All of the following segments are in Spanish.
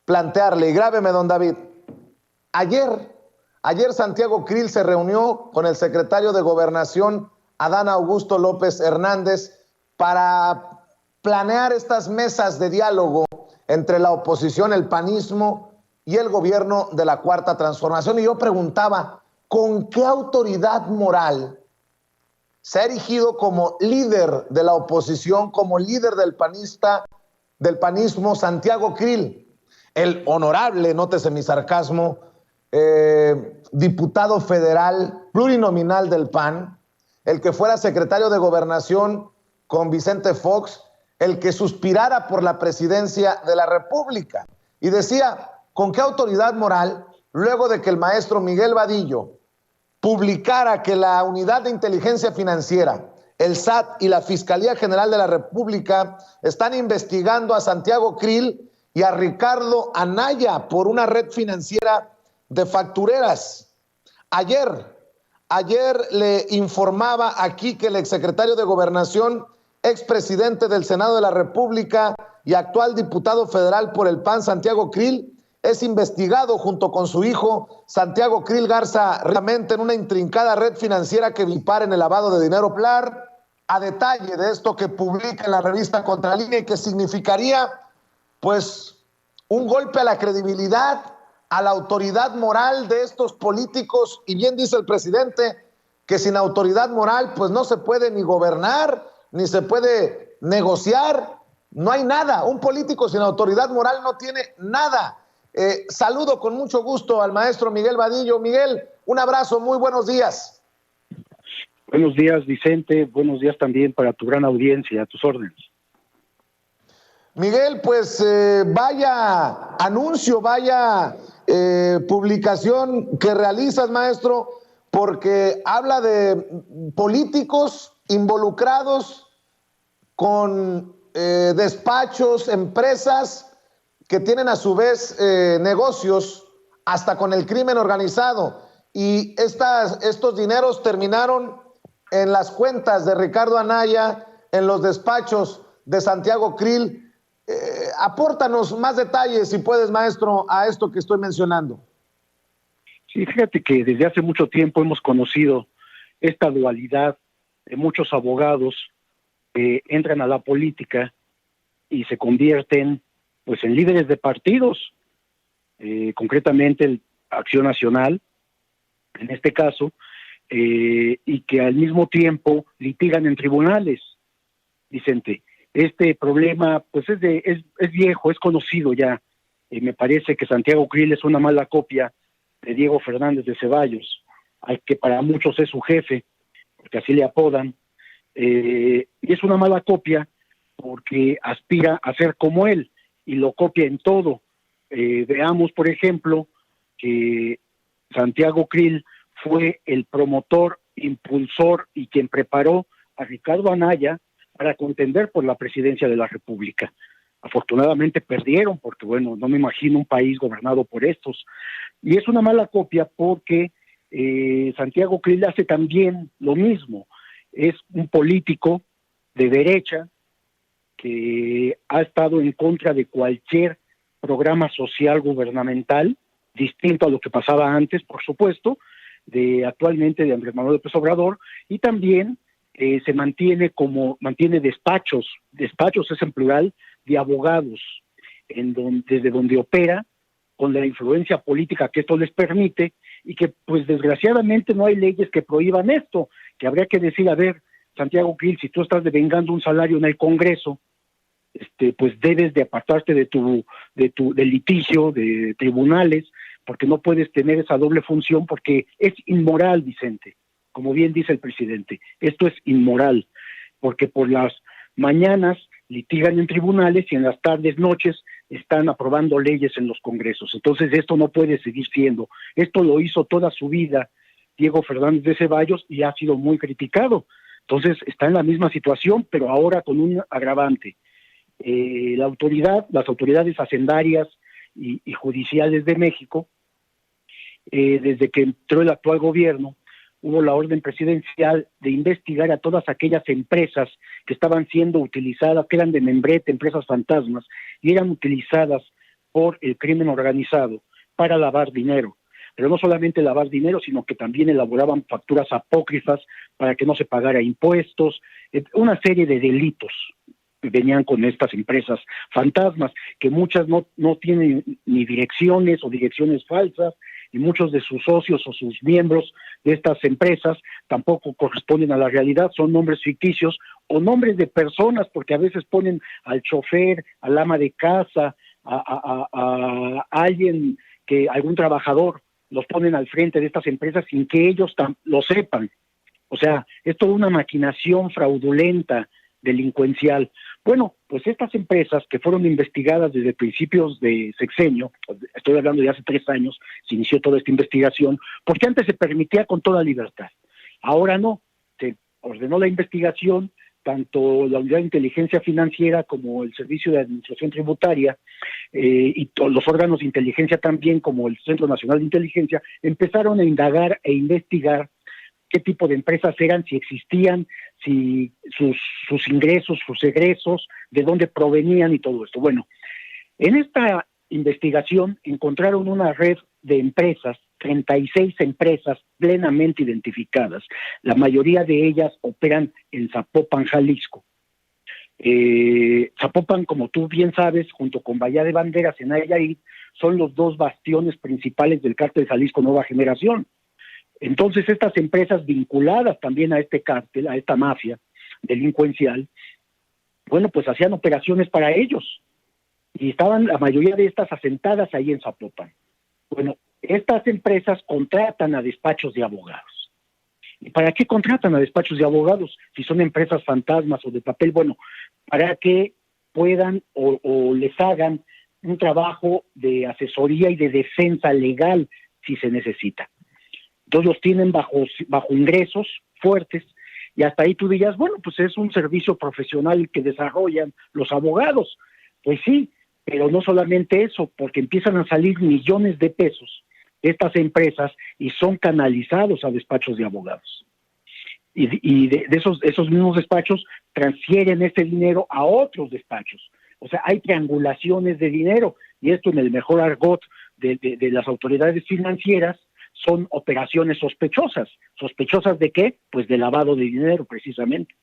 plantearle, y grábeme, don David. Ayer Santiago Krill se reunió con el secretario de Gobernación, Adán Augusto López Hernández, para planear estas mesas de diálogo entre la oposición, el panismo y el gobierno de la Cuarta Transformación. Y yo preguntaba, ¿con qué autoridad moral se ha erigido como líder de la oposición, como líder del panismo, Santiago Krill, el honorable, nótese mi sarcasmo, diputado federal plurinominal del PAN, el que fuera secretario de Gobernación con Vicente Fox, el que suspirara por la presidencia de la República? Y decía, ¿con qué autoridad moral, luego de que el maestro Miguel Vadillo publicara que la Unidad de Inteligencia Financiera, el SAT y la Fiscalía General de la República están investigando a Santiago Krill y a Ricardo Anaya por una red financiera de factureras? Ayer le informaba aquí que el exsecretario de Gobernación, expresidente del Senado de la República y actual diputado federal por el PAN, Santiago Krill, es investigado junto con su hijo Santiago Krill Garza realmente en una intrincada red financiera que vipara en el lavado de dinero. Hablar a detalle de esto que publica en la revista Contralínea y que significaría pues un golpe a la credibilidad, a la autoridad moral de estos políticos. Y bien dice el presidente que sin autoridad moral pues no se puede ni gobernar, ni se puede negociar, no hay nada. Un político sin autoridad moral no tiene nada. Saludo con mucho gusto al maestro Miguel Vadillo. Miguel, un abrazo, muy buenos días. Buenos días, Vicente, buenos días también para tu gran audiencia, a tus órdenes. Miguel, pues vaya anuncio, vaya publicación que realizas, maestro, porque habla de políticos involucrados con despachos, empresas que tienen a su vez negocios hasta con el crimen organizado. Y estos dineros terminaron en las cuentas de Ricardo Anaya, en los despachos de Santiago Krill. Apórtanos más detalles, si puedes, maestro, a esto que estoy mencionando. Sí, fíjate que desde hace mucho tiempo hemos conocido esta dualidad de muchos abogados que entran a la política y se convierten pues en líderes de partidos, concretamente el Acción Nacional, en este caso, y que al mismo tiempo litigan en tribunales, Vicente. Este problema pues es viejo, es conocido ya. Me parece que Santiago Krill es una mala copia de Diego Fernández de Ceballos, al que para muchos es su jefe, porque así le apodan, y es una mala copia porque aspira a ser como él y lo copia en todo. Veamos, por ejemplo, que Santiago Krill fue el promotor, impulsor y quien preparó a Ricardo Anaya para contender por la presidencia de la República. Afortunadamente perdieron, porque bueno, no me imagino un país gobernado por estos. Y es una mala copia porque Santiago Krill hace también lo mismo. Es un político de derecha que ha estado en contra de cualquier programa social gubernamental, distinto a lo que pasaba antes, por supuesto, actualmente de Andrés Manuel López Obrador, y también se mantiene despachos es en plural, de abogados, desde donde opera, con la influencia política que esto les permite, y que pues desgraciadamente no hay leyes que prohíban esto, que habría que decir, a ver, Santiago Krill, si tú estás devengando un salario en el Congreso, pues debes de apartarte del litigio, de tribunales, porque no puedes tener esa doble función, porque es inmoral, Vicente, como bien dice el presidente, esto es inmoral, porque por las mañanas litigan en tribunales y en las tardes, noches, están aprobando leyes en los congresos. Entonces esto no puede seguir siendo. Esto lo hizo toda su vida Diego Fernández de Ceballos y ha sido muy criticado. Entonces está en la misma situación, pero ahora con un agravante. Las autoridades hacendarias y judiciales de México, desde que entró el actual gobierno, hubo la orden presidencial de investigar a todas aquellas empresas que estaban siendo utilizadas, que eran de membrete, empresas fantasmas, y eran utilizadas por el crimen organizado para lavar dinero. Pero no solamente lavar dinero, sino que también elaboraban facturas apócrifas para que no se pagara impuestos, una serie de delitos venían con estas empresas fantasmas, que muchas no tienen ni direcciones o direcciones falsas, y muchos de sus socios o sus miembros de estas empresas tampoco corresponden a la realidad, son nombres ficticios o nombres de personas, porque a veces ponen al chofer, al ama de casa, a alguien, algún trabajador, los ponen al frente de estas empresas sin que ellos lo sepan. O sea, es toda una maquinación fraudulenta, delincuencial. Bueno, pues estas empresas que fueron investigadas desde principios de sexenio, estoy hablando de hace 3 años, se inició toda esta investigación, porque antes se permitía con toda libertad. Ahora no, se ordenó la investigación, tanto la Unidad de Inteligencia Financiera como el Servicio de Administración Tributaria y los órganos de inteligencia también, como el Centro Nacional de Inteligencia, empezaron a indagar e investigar qué tipo de empresas eran, si existían, si sus ingresos, sus egresos, de dónde provenían y todo esto. Bueno, en esta investigación encontraron una red de empresas, 36 empresas plenamente identificadas. La mayoría de ellas operan en Zapopan, Jalisco. Zapopan, como tú bien sabes, junto con Bahía de Banderas en Nayarit, son los 2 bastiones principales del cártel Jalisco Nueva Generación. Entonces, estas empresas vinculadas también a este cártel, a esta mafia delincuencial, bueno, pues hacían operaciones para ellos. Y estaban la mayoría de estas asentadas ahí en Zapopan. Bueno, estas empresas contratan a despachos de abogados. ¿Y para qué contratan a despachos de abogados? Si son empresas fantasmas o de papel, bueno, para que puedan o les hagan un trabajo de asesoría y de defensa legal si se necesita. Entonces los tienen bajo ingresos fuertes, y hasta ahí tú dirías, bueno, pues es un servicio profesional que desarrollan los abogados. Pues sí, pero no solamente eso, porque empiezan a salir millones de pesos de estas empresas y son canalizados a despachos de abogados. Y de esos mismos despachos transfieren este dinero a otros despachos. O sea, hay triangulaciones de dinero, y esto en el mejor argot de las autoridades financieras son operaciones sospechosas. ¿Sospechosas de qué? Pues de lavado de dinero, precisamente.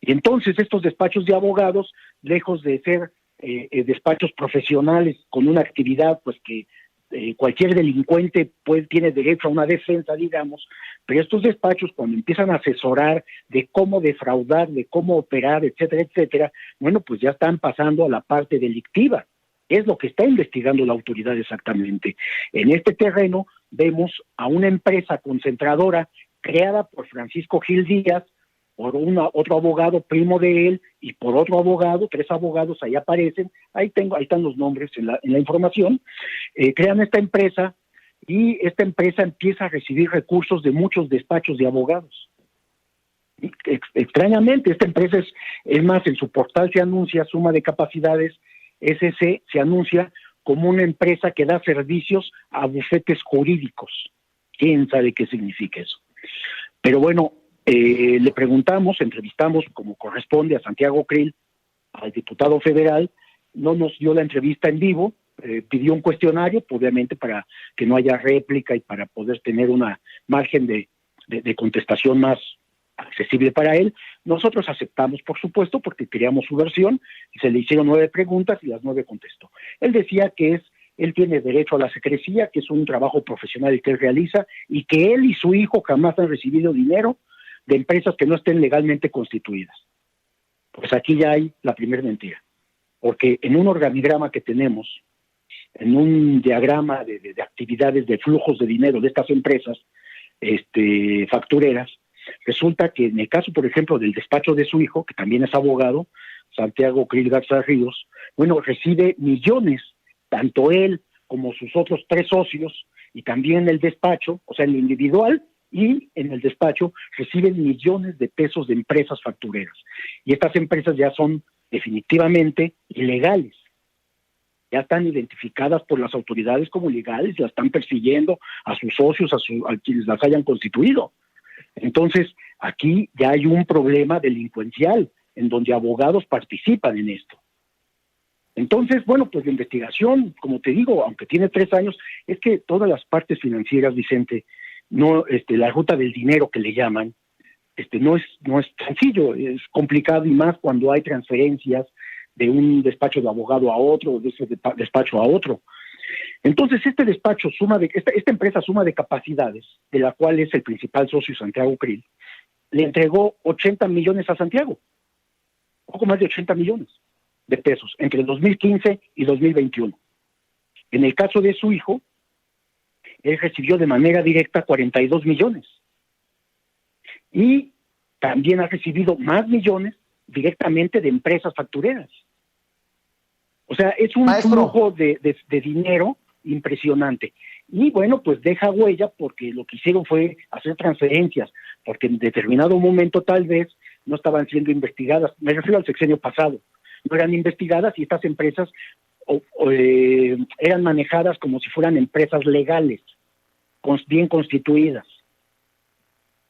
Y entonces estos despachos de abogados, lejos de ser despachos profesionales con una actividad pues que cualquier delincuente tiene derecho a una defensa, digamos, pero estos despachos cuando empiezan a asesorar de cómo defraudar, de cómo operar, etcétera, etcétera, bueno, pues ya están pasando a la parte delictiva. Es lo que está investigando la autoridad exactamente. En este terreno vemos a una empresa concentradora creada por Francisco Gil Díaz, por otro abogado primo de él y por otro abogado, 3 abogados, ahí aparecen, ahí están los nombres en la información, crean esta empresa y esta empresa empieza a recibir recursos de muchos despachos de abogados. Extrañamente, esta empresa es más, en su portal se anuncia Suma de Capacidades SC, se anuncia como una empresa que da servicios a bufetes jurídicos. ¿Quién sabe qué significa eso? Pero bueno, le preguntamos, entrevistamos como corresponde a Santiago Krill, al diputado federal, no nos dio la entrevista en vivo, pidió un cuestionario, obviamente para que no haya réplica y para poder tener una margen de contestación más accesible para él. Nosotros aceptamos, por supuesto, porque queríamos su versión, y se le hicieron 9 preguntas y las 9 contestó. Él decía que él tiene derecho a la secrecía, que es un trabajo profesional que él realiza, y que él y su hijo jamás han recibido dinero de empresas que no estén legalmente constituidas. Pues aquí ya hay la primera mentira, porque en un organigrama que tenemos, en un diagrama de actividades de flujos de dinero de estas empresas factureras, resulta que en el caso, por ejemplo, del despacho de su hijo, que también es abogado, Santiago Krill Garza Ríos, bueno, recibe millones, tanto él como sus otros 3 socios, y también el despacho, o sea, en lo individual y en el despacho, reciben millones de pesos de empresas factureras. Y estas empresas ya son definitivamente ilegales. Ya están identificadas por las autoridades como ilegales, la están persiguiendo a sus socios, a quienes las hayan constituido. Entonces, aquí ya hay un problema delincuencial en donde abogados participan en esto. Entonces, bueno, pues la investigación, como te digo, aunque tiene 3 años, es que todas las partes financieras, Vicente, no, la ruta del dinero que le llaman, no es sencillo, es complicado, y más cuando hay transferencias de un despacho de abogado a otro, de ese despacho a otro. Entonces, esta empresa Suma de Capacidades, de la cual es el principal socio Santiago Krill, le entregó 80 millones a Santiago, poco más de 80 millones de pesos, entre el 2015 y 2021. En el caso de su hijo, él recibió de manera directa 42 millones. Y también ha recibido más millones directamente de empresas factureras. O sea, es un flujo de dinero impresionante. Y bueno, pues deja huella porque lo que hicieron fue hacer transferencias, porque en determinado momento tal vez no estaban siendo investigadas. Me refiero al sexenio pasado. No eran investigadas y estas empresas eran manejadas como si fueran empresas legales, bien constituidas.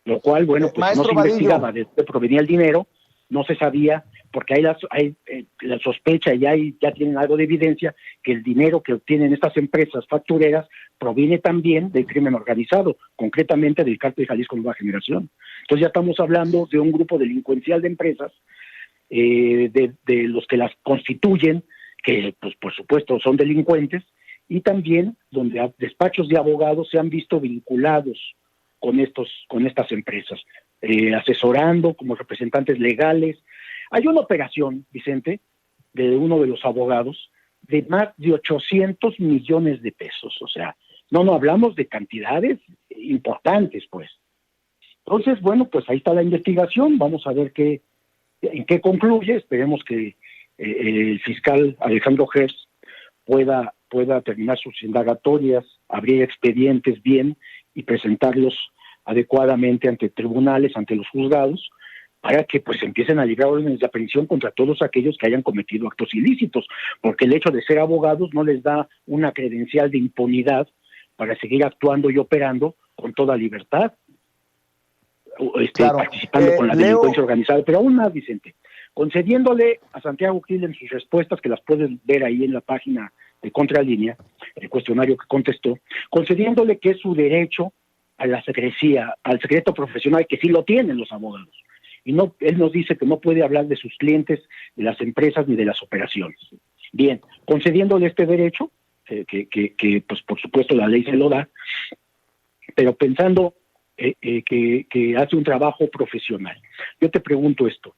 Lo cual, bueno, pues no se investigaba de dónde provenía el dinero, no se sabía, porque hay la sospecha y ya tienen algo de evidencia que el dinero que obtienen estas empresas factureras proviene también del crimen organizado, concretamente del Cártel Jalisco Nueva Generación. Entonces ya estamos hablando de un grupo delincuencial de empresas, de los que las constituyen, que pues por supuesto son delincuentes, y también donde despachos de abogados se han visto vinculados con estas empresas, asesorando como representantes legales. Hay una operación, Vicente, de uno de los abogados, de más de 800 millones de pesos. O sea, no hablamos de cantidades importantes, pues. Entonces, bueno, pues ahí está la investigación. Vamos a ver en qué concluye. Esperemos que el fiscal Alejandro Gertz pueda terminar sus indagatorias, abrir expedientes bien y presentarlos adecuadamente ante tribunales, ante los juzgados, para que pues empiecen a llegar órdenes de aprehensión contra todos aquellos que hayan cometido actos ilícitos, porque el hecho de ser abogados no les da una credencial de impunidad para seguir actuando y operando con toda libertad, claro. Participando con la delincuencia organizada. Pero aún más, Vicente, concediéndole a Santiago Krill en sus respuestas, que las pueden ver ahí en la página de Contralínea, el cuestionario que contestó, concediéndole que es su derecho a la secrecía, al secreto profesional, que sí lo tienen los abogados. Y él nos dice que no puede hablar de sus clientes, de las empresas ni de las operaciones. Bien, concediéndole este derecho, que pues por supuesto la ley se lo da, pero pensando que hace un trabajo profesional. Yo te pregunto esto: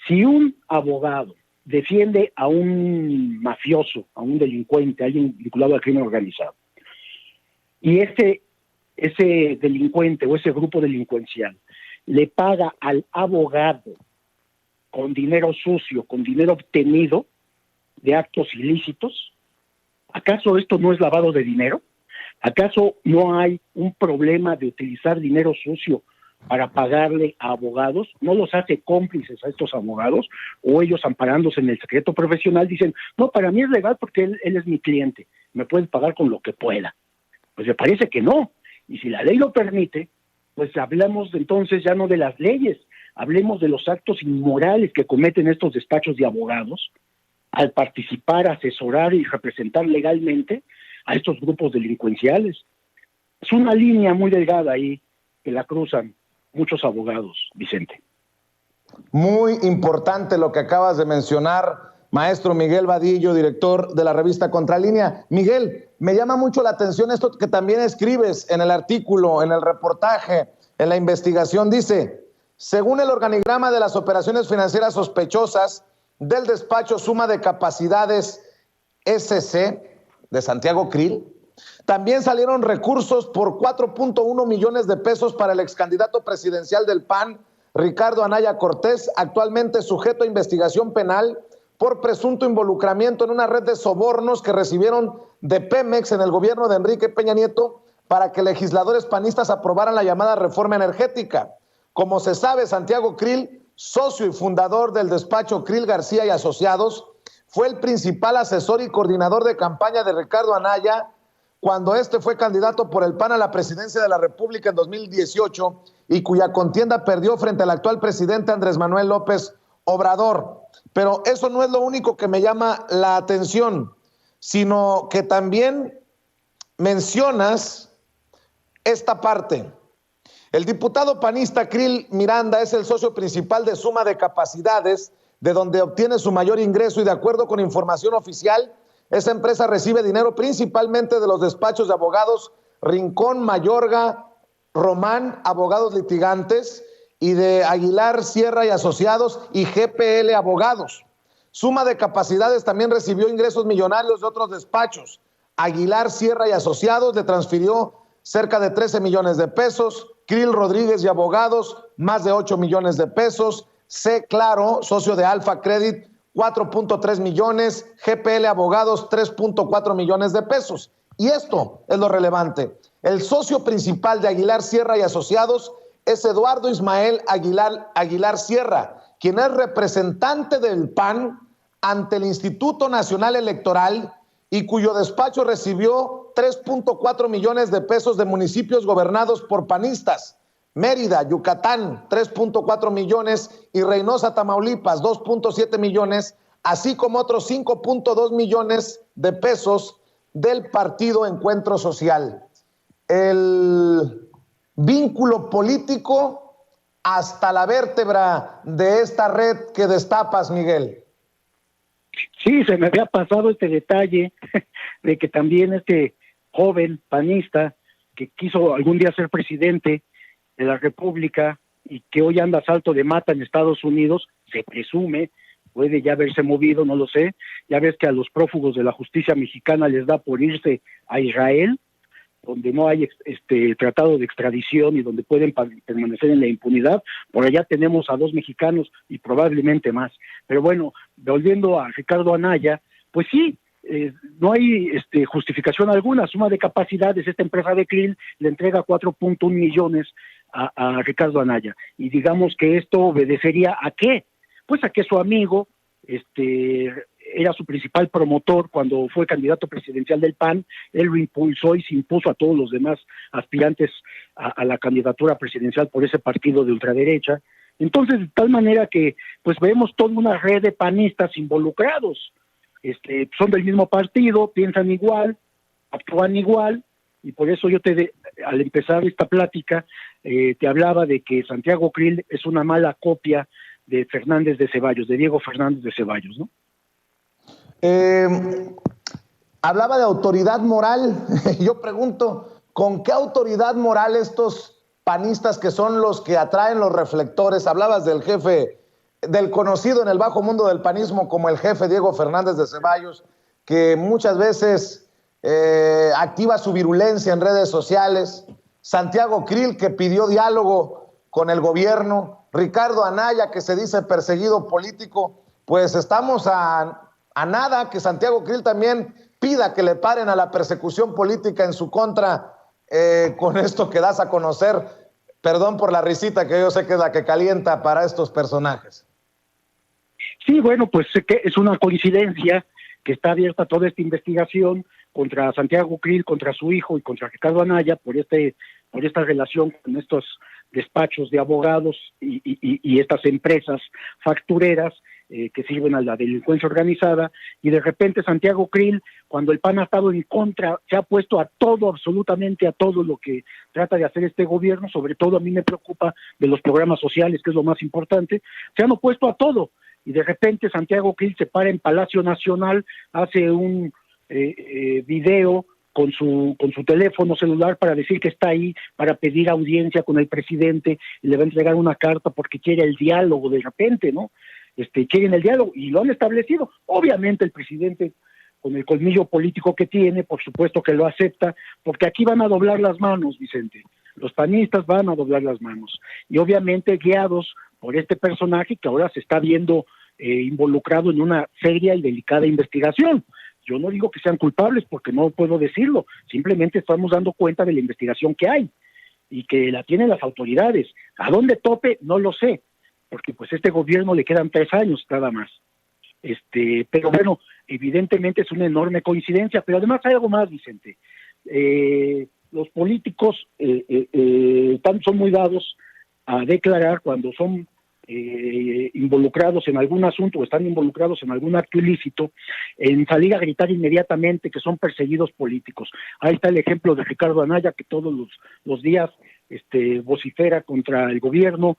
si un abogado defiende a un mafioso, a un delincuente, a alguien vinculado al crimen organizado, y ese delincuente o ese grupo delincuencial le paga al abogado con dinero sucio, con dinero obtenido de actos ilícitos, ¿acaso esto no es lavado de dinero? ¿Acaso no hay un problema de utilizar dinero sucio para pagarle a abogados? ¿No los hace cómplices a estos abogados? ¿O ellos, amparándose en el secreto profesional, dicen, no, para mí es legal porque él es mi cliente, me puede pagar con lo que pueda? Pues me parece que no. Y si la ley lo permite, pues hablamos entonces ya no de las leyes, hablemos de los actos inmorales que cometen estos despachos de abogados al participar, asesorar y representar legalmente a estos grupos delincuenciales. Es una línea muy delgada ahí que la cruzan muchos abogados, Vicente. Muy importante lo que acabas de mencionar, maestro Miguel Vadillo, director de la revista Contralínea. Miguel, me llama mucho la atención esto que también escribes en el artículo, en el reportaje, en la investigación. Dice, según el organigrama de las operaciones financieras sospechosas del despacho Suma de Capacidades SC de Santiago Krill, también salieron recursos por 4.1 millones de pesos para el excandidato presidencial del PAN, Ricardo Anaya Cortés, actualmente sujeto a investigación penal por presunto involucramiento en una red de sobornos que recibieron de Pemex en el gobierno de Enrique Peña Nieto para que legisladores panistas aprobaran la llamada reforma energética. Como se sabe, Santiago Krill, socio y fundador del despacho Krill García y Asociados, fue el principal asesor y coordinador de campaña de Ricardo Anaya cuando este fue candidato por el PAN a la presidencia de la República en 2018 y cuya contienda perdió frente al actual presidente Andrés Manuel López Obrador. Pero eso no es lo único que me llama la atención, sino que también mencionas esta parte. El diputado panista Krill Miranda es el socio principal de Suma de Capacidades, de donde obtiene su mayor ingreso, y de acuerdo con información oficial, esa empresa recibe dinero principalmente de los despachos de abogados Rincón, Mayorga, Román, abogados litigantes, y de Aguilar, Sierra y Asociados y GPL Abogados. Suma de Capacidades también recibió ingresos millonarios de otros despachos. Aguilar, Sierra y Asociados le transfirió cerca de 13 millones de pesos. Krill Rodríguez y Abogados, más de 8 millones de pesos. C. Claro, socio de Alfa Credit, 4.3 millones. GPL Abogados, 3.4 millones de pesos. Y esto es lo relevante. El socio principal de Aguilar, Sierra y Asociados es Eduardo Ismael Aguilar Sierra, quien es representante del PAN ante el Instituto Nacional Electoral y cuyo despacho recibió 3.4 millones de pesos de municipios gobernados por panistas. Mérida, Yucatán, 3.4 millones, y Reynosa, Tamaulipas, 2.7 millones, así como otros 5.2 millones de pesos del partido Encuentro Social. El vínculo político hasta la vértebra de esta red que destapas, Miguel. Sí, se me había pasado este detalle de que también este joven panista que quiso algún día ser presidente de la República y que hoy anda a salto de mata en Estados Unidos, se presume, puede ya haberse movido, no lo sé. Ya ves que a los prófugos de la justicia mexicana les da por irse a Israel, donde no hay tratado de extradición y donde pueden permanecer en la impunidad. Por allá tenemos a 2 mexicanos y probablemente más. Pero bueno, volviendo a Ricardo Anaya, pues sí, no hay justificación alguna. Suma de Capacidades, esta empresa de Krill, le entrega 4.1 millones a Ricardo Anaya. Y digamos que esto obedecería ¿a qué? Pues a que su amigo era su principal promotor cuando fue candidato presidencial del PAN. Él lo impulsó y se impuso a todos los demás aspirantes a la candidatura presidencial por ese partido de ultraderecha. Entonces, de tal manera que pues vemos toda una red de panistas involucrados. Son del mismo partido, piensan igual, actúan igual, y por eso yo al empezar esta plática te hablaba de que Santiago Krill es una mala copia de Fernández de Ceballos, de Diego Fernández de Ceballos, ¿no? Hablaba de autoridad moral. Yo pregunto, ¿con qué autoridad moral estos panistas, que son los que atraen los reflectores? Hablabas del jefe, del conocido en el bajo mundo del panismo como el jefe Diego Fernández de Ceballos, que muchas veces activa su virulencia en redes sociales. Santiago Krill, que pidió diálogo con el gobierno. Ricardo Anaya, que se dice perseguido político. Pues estamos a nada que Santiago Krill también pida que le paren a la persecución política en su contra, con esto que das a conocer. Perdón por la risita, que yo sé que es la que calienta para estos personajes. Sí, bueno, pues es una coincidencia que está abierta toda esta investigación contra Santiago Krill, contra su hijo y contra Ricardo Anaya por esta relación con estos despachos de abogados y estas empresas factureras que sirven a la delincuencia organizada. Y de repente Santiago Krill, cuando el PAN ha estado en contra, se ha puesto a todo, absolutamente a todo lo que trata de hacer este gobierno. Sobre todo a mí me preocupa de los programas sociales, que es lo más importante. Se han opuesto a todo, y de repente Santiago Krill se para en Palacio Nacional, hace un video con su teléfono celular para decir que está ahí para pedir audiencia con el presidente, y le va a entregar una carta porque quiere el diálogo. De repente, ¿no? Quieren el diálogo y lo han establecido. Obviamente el presidente, con el colmillo político que tiene, por supuesto que lo acepta, porque aquí van a doblar las manos, Vicente. Los panistas van a doblar las manos, y obviamente guiados por este personaje que ahora se está viendo involucrado en una seria y delicada investigación. Yo no digo que sean culpables, porque no puedo decirlo, simplemente estamos dando cuenta de la investigación que hay y que la tienen las autoridades. ¿A dónde tope? No lo sé, porque pues este gobierno le quedan 3 años nada más. Pero bueno, evidentemente es una enorme coincidencia, pero además hay algo más, Vicente. Los políticos son muy dados a declarar cuando son involucrados en algún asunto o están involucrados en algún acto ilícito, en salir a gritar inmediatamente que son perseguidos políticos. Ahí está el ejemplo de Ricardo Anaya, que todos los días vocifera contra el gobierno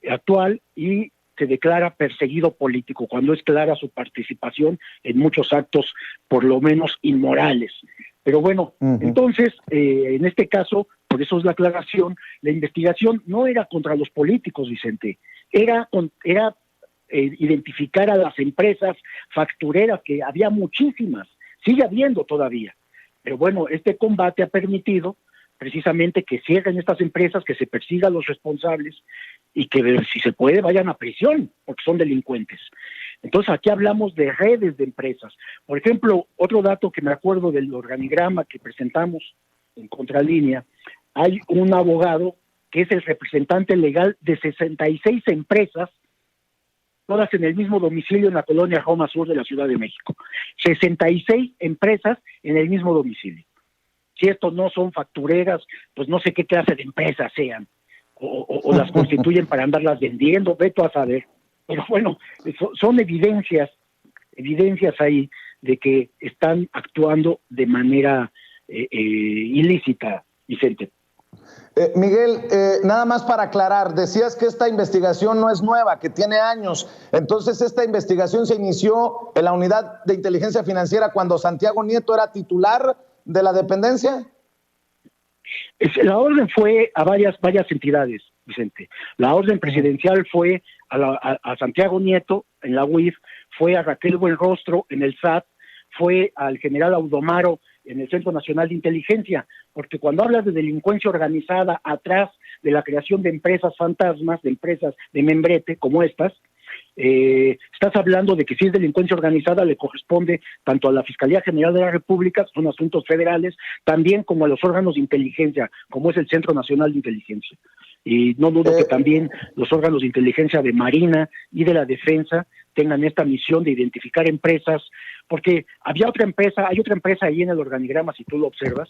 actual y se declara perseguido político, cuando es clara su participación en muchos actos, por lo menos inmorales. Pero bueno, entonces, en este caso, por eso es la aclaración, la investigación no era contra los políticos, Vicente, era identificar a las empresas factureras, que había muchísimas, sigue habiendo todavía. Pero bueno, este combate ha permitido precisamente que cierren estas empresas, que se persiga a los responsables y que, si se puede, vayan a prisión, porque son delincuentes. Entonces, aquí hablamos de redes de empresas. Por ejemplo, otro dato que me acuerdo del organigrama que presentamos en Contralínea, hay un abogado que es el representante legal de 66 empresas, todas en el mismo domicilio en la colonia Roma Sur de la Ciudad de México. 66 empresas en el mismo domicilio. Si estos no son factureras, pues no sé qué clase de empresas sean, o las constituyen para andarlas vendiendo, veto a saber. Pero bueno, son evidencias ahí de que están actuando de manera ilícita, Vicente. Miguel, nada más para aclarar, decías que esta investigación no es nueva, que tiene años. Entonces, ¿esta investigación se inició en la Unidad de Inteligencia Financiera cuando Santiago Nieto era titular de la dependencia? La orden fue a varias entidades, Vicente. La orden presidencial fue a Santiago Nieto en la UIF, fue a Raquel Buenrostro en el SAT, fue al general Audomaro en el Centro Nacional de Inteligencia, porque cuando hablas de delincuencia organizada atrás de la creación de empresas fantasmas, de empresas de membrete como estas, estás hablando de que si es delincuencia organizada le corresponde tanto a la Fiscalía General de la República, son asuntos federales, también como a los órganos de inteligencia, como es el Centro Nacional de Inteligencia. Y no dudo que también los órganos de inteligencia de Marina y de la Defensa tengan esta misión de identificar empresas, porque hay otra empresa ahí en el organigrama, si tú lo observas,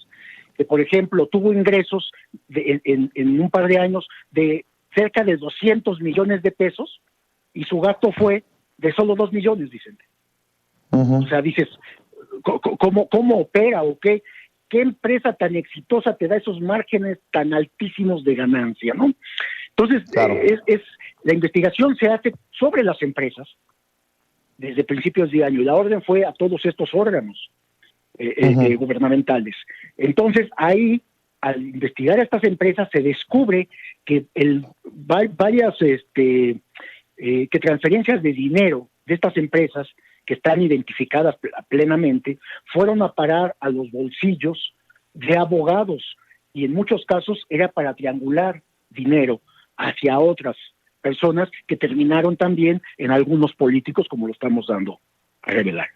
que por ejemplo tuvo ingresos en un par de años de cerca de 200 millones de pesos, y su gasto fue de solo 2 millones, Vicente. O sea, dices, ¿cómo opera o qué empresa tan exitosa te da esos márgenes tan altísimos de ganancia, ¿no? Entonces, claro, la investigación se hace sobre las empresas desde principios de año, y la orden fue a todos estos órganos gubernamentales. Entonces, ahí, al investigar a estas empresas, se descubre que varias que transferencias de dinero de estas empresas que están identificadas plenamente fueron a parar a los bolsillos de abogados, y en muchos casos era para triangular dinero hacia otras personas que terminaron también en algunos políticos, como lo estamos dando a revelar.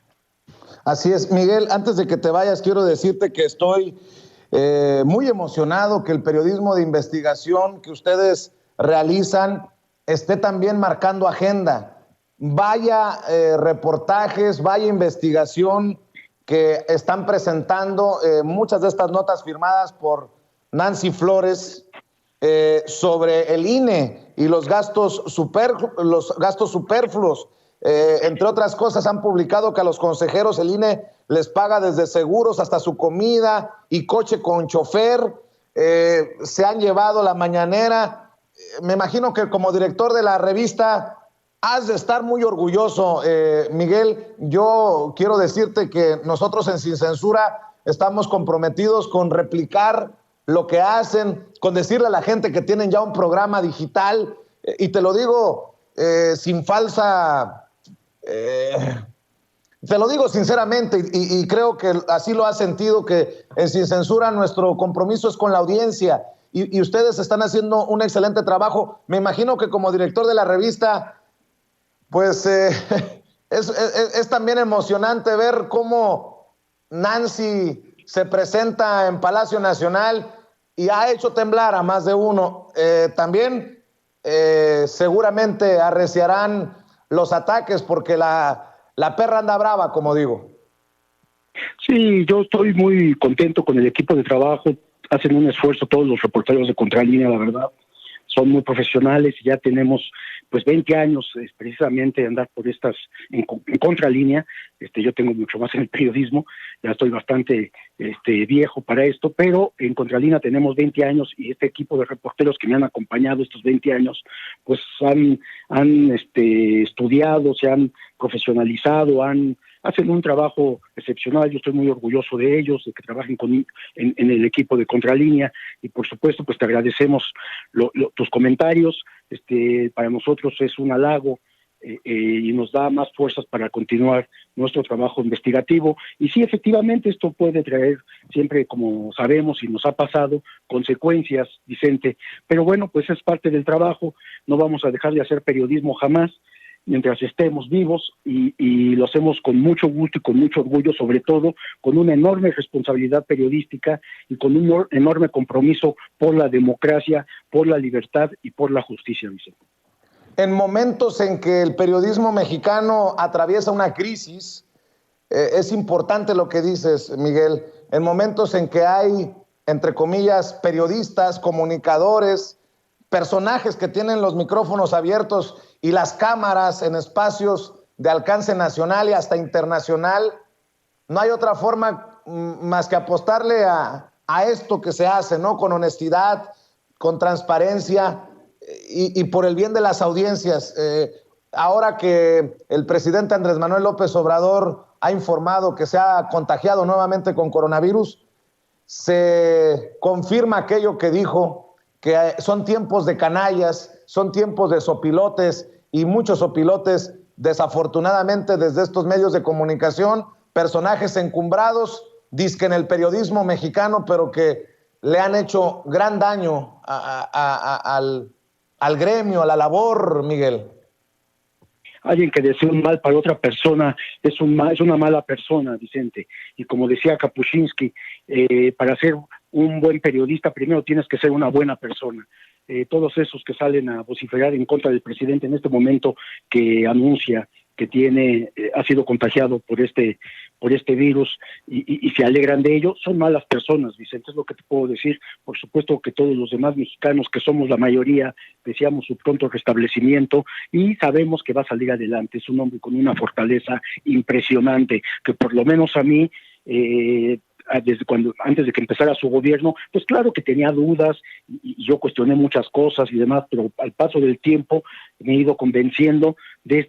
Así es, Miguel, antes de que te vayas, quiero decirte que estoy muy emocionado que el periodismo de investigación que ustedes realizan esté también marcando agenda. Vaya reportajes, vaya investigación que están presentando, muchas de estas notas firmadas por Nancy Flores sobre el INE y los gastos superfluos. Entre otras cosas, han publicado que a los consejeros el INE les paga desde seguros hasta su comida y coche con chofer. Se han llevado la mañanera. Me imagino que como director de la revista has de estar muy orgulloso, Miguel. Yo quiero decirte que nosotros en Sin Censura estamos comprometidos con replicar lo que hacen, con decirle a la gente que tienen ya un programa digital, y te lo digo sin falsa... te lo digo sinceramente, y creo que así lo has sentido, que en Sin Censura nuestro compromiso es con la audiencia, y ustedes están haciendo un excelente trabajo. Me imagino que como director de la revista, pues es también emocionante ver cómo Nancy se presenta en Palacio Nacional y ha hecho temblar a más de uno. También seguramente arreciarán los ataques porque la perra anda brava, como digo. Sí, yo estoy muy contento con el equipo de trabajo. Hacen un esfuerzo todos los reporteros de Contralínea, la verdad. Son muy profesionales y ya tenemos pues 20 años precisamente andar por estas en contralínea. Yo tengo mucho más en el periodismo, ya estoy bastante viejo para esto, pero en contralínea tenemos 20 años y este equipo de reporteros que me han acompañado estos 20 años, pues han estudiado, se han profesionalizado, hacen un trabajo excepcional. Yo estoy muy orgulloso de ellos, de que trabajen en el equipo de Contralínea, y por supuesto pues te agradecemos tus comentarios. Para nosotros es un halago y nos da más fuerzas para continuar nuestro trabajo investigativo. Y sí, efectivamente, esto puede traer siempre, como sabemos y nos ha pasado, consecuencias, Vicente, pero bueno, pues es parte del trabajo. No vamos a dejar de hacer periodismo jamás mientras estemos vivos, y lo hacemos con mucho gusto y con mucho orgullo, sobre todo con una enorme responsabilidad periodística y con un enorme compromiso por la democracia, por la libertad y por la justicia, Vicente. En momentos en que el periodismo mexicano atraviesa una crisis, es importante lo que dices, Miguel, en momentos en que hay, entre comillas, periodistas, comunicadores, personajes que tienen los micrófonos abiertos y las cámaras en espacios de alcance nacional y hasta internacional, no hay otra forma más que apostarle a esto que se hace, ¿no? Con honestidad, con transparencia y por el bien de las audiencias. Ahora que el presidente Andrés Manuel López Obrador ha informado que se ha contagiado nuevamente con coronavirus, se confirma aquello que dijo, que son tiempos de canallas, son tiempos de sopilotes, y muchos sopilotes, desafortunadamente, desde estos medios de comunicación, personajes encumbrados, dizque en el periodismo mexicano, pero que le han hecho gran daño al gremio, a la labor, Miguel. Alguien que desea un mal para otra persona es una mala persona, Vicente. Y como decía Kapuscinski, para ser un buen periodista primero tienes que ser una buena persona. Todos esos que salen a vociferar en contra del presidente en este momento, que anuncia que ha sido contagiado por este virus, y se alegran de ello, son malas personas, Vicente, es lo que te puedo decir. Por supuesto que todos los demás mexicanos, que somos la mayoría, deseamos su pronto restablecimiento y sabemos que va a salir adelante. Es un hombre con una fortaleza impresionante, que por lo menos a mí, antes de que empezara su gobierno, pues claro que tenía dudas y yo cuestioné muchas cosas y demás, pero al paso del tiempo me he ido convenciendo de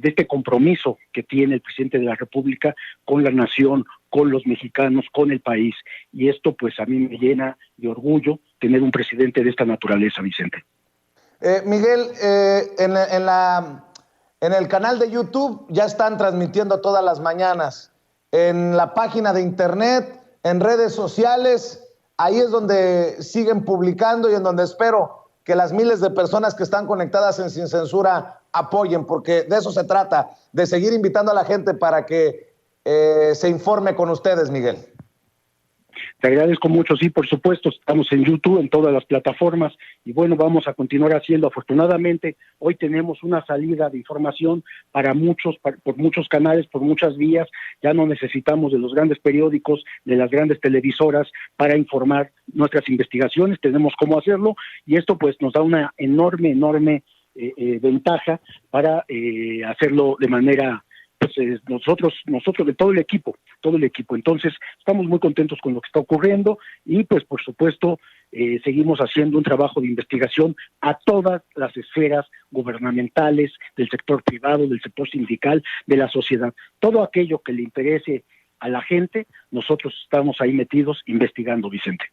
este compromiso que tiene el presidente de la República con la nación, con los mexicanos, con el país. Y esto pues a mí me llena de orgullo tener un presidente de esta naturaleza, Vicente. Miguel, en el canal de YouTube ya están transmitiendo todas las mañanas. En la página de internet, en redes sociales, ahí es donde siguen publicando y en donde espero que las miles de personas que están conectadas en Sin Censura apoyen, porque de eso se trata, de seguir invitando a la gente para que se informe con ustedes, Miguel. Te agradezco mucho, sí, por supuesto, estamos en YouTube, en todas las plataformas, y bueno, vamos a continuar haciendo. Afortunadamente, hoy tenemos una salida de información para por muchos canales, por muchas vías. Ya no necesitamos de los grandes periódicos, de las grandes televisoras para informar nuestras investigaciones, tenemos cómo hacerlo, y esto pues nos da una enorme ventaja para hacerlo de manera, pues nosotros de todo el equipo. Entonces estamos muy contentos con lo que está ocurriendo, y pues por supuesto seguimos haciendo un trabajo de investigación a todas las esferas gubernamentales, del sector privado, del sector sindical, de la sociedad. Todo aquello que le interese a la gente, nosotros estamos ahí metidos investigando, Vicente.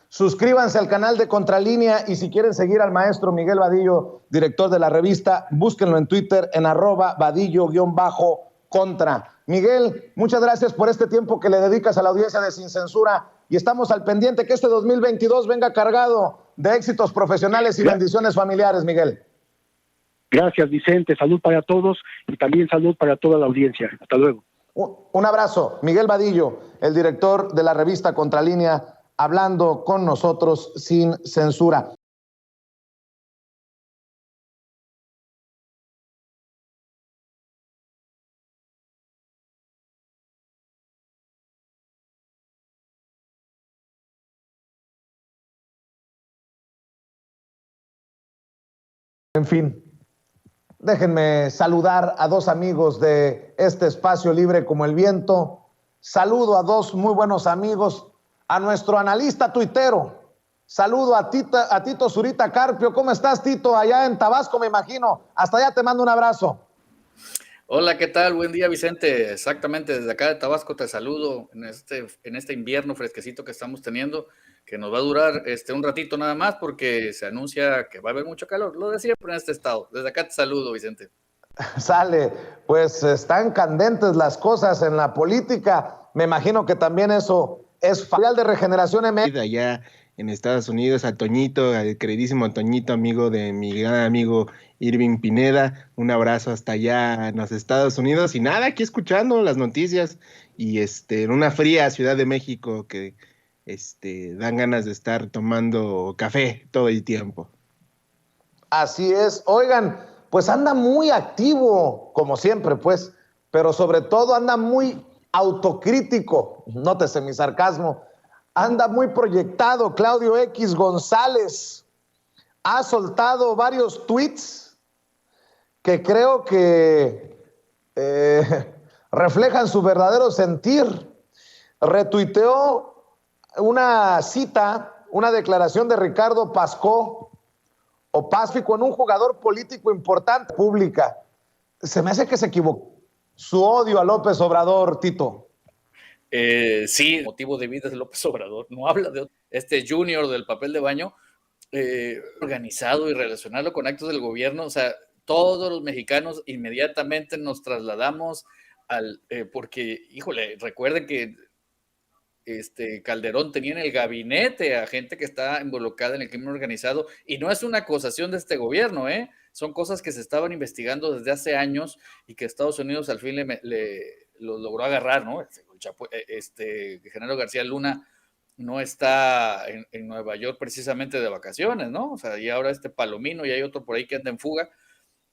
Suscríbanse al canal de Contralínea, y si quieren seguir al maestro Miguel Vadillo, director de la revista, búsquenlo en Twitter en @vadillo_contra. Miguel, muchas gracias por este tiempo que le dedicas a la audiencia de Sin Censura, y estamos al pendiente que este 2022 venga cargado de éxitos profesionales y bendiciones familiares, Miguel. Gracias, Vicente. Salud para todos y también salud para toda la audiencia. Hasta luego. Un abrazo. Miguel Vadillo, el director de la revista Contralínea, hablando con nosotros sin censura. En fin, déjenme saludar a dos amigos de este espacio libre como el viento. Saludo a dos muy buenos amigos, a nuestro analista tuitero. Saludo a Tito Zurita Carpio. ¿Cómo estás, Tito? Allá en Tabasco, me imagino. Hasta allá te mando un abrazo. Hola, ¿qué tal? Buen día, Vicente. Exactamente, desde acá de Tabasco te saludo en este invierno fresquecito que estamos teniendo, que nos va a durar un ratito nada más porque se anuncia que va a haber mucho calor. Lo de siempre en este estado. Desde acá te saludo, Vicente. Sale, pues están candentes las cosas en la política. Me imagino que también eso es filial de Regeneración MX. Allá en Estados Unidos, a Toñito, al queridísimo Toñito, amigo de mi gran amigo Irving Pineda, un abrazo hasta allá en los Estados Unidos, y nada, aquí escuchando las noticias, y en una fría Ciudad de México que dan ganas de estar tomando café todo el tiempo. Así es, oigan, pues anda muy activo, como siempre, pues, pero sobre todo anda muy autocrítico, nótese mi sarcasmo, anda muy proyectado. Claudio X González ha soltado varios tweets que creo que reflejan su verdadero sentir. Retuiteó una cita, una declaración de Ricardo Pascó, o Pásfico, en un jugador político importante pública. Se me hace que se equivocó. Su odio a López Obrador, Tito. Sí, el motivo de vida de López Obrador. No habla de este junior del papel de baño organizado y relacionarlo con actos del gobierno. O sea, todos los mexicanos inmediatamente nos trasladamos porque, híjole, recuerden que Calderón tenía en el gabinete a gente que está involucrada en el crimen organizado, y no es una acusación de este gobierno, son cosas que se estaban investigando desde hace años y que Estados Unidos al fin lo logró agarrar, ¿no? Genaro García Luna no está en Nueva York precisamente de vacaciones, ¿no? O sea, y ahora Palomino y hay otro por ahí que anda en fuga,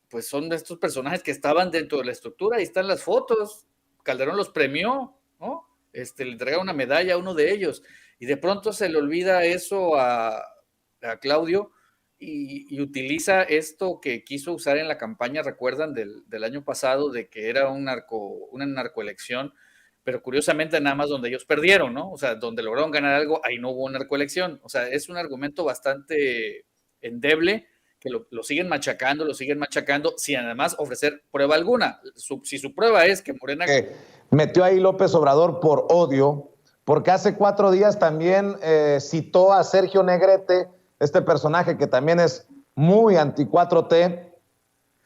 pues son de estos personajes que estaban dentro de la estructura. Ahí están las fotos, Calderón los premió, ¿no? Le entrega una medalla a uno de ellos, y de pronto se le olvida eso a Claudio y utiliza esto que quiso usar en la campaña, recuerdan, del año pasado, de que era una narcoelección, pero curiosamente nada más donde ellos perdieron, ¿no? O sea, donde lograron ganar algo, ahí no hubo narcoelección. O sea, es un argumento bastante endeble, que lo siguen machacando, sin además ofrecer prueba alguna. Si su prueba es que Morena... Metió ahí López Obrador por odio, porque hace 4 días también citó a Sergio Negrete, este personaje que también es muy anti-4T,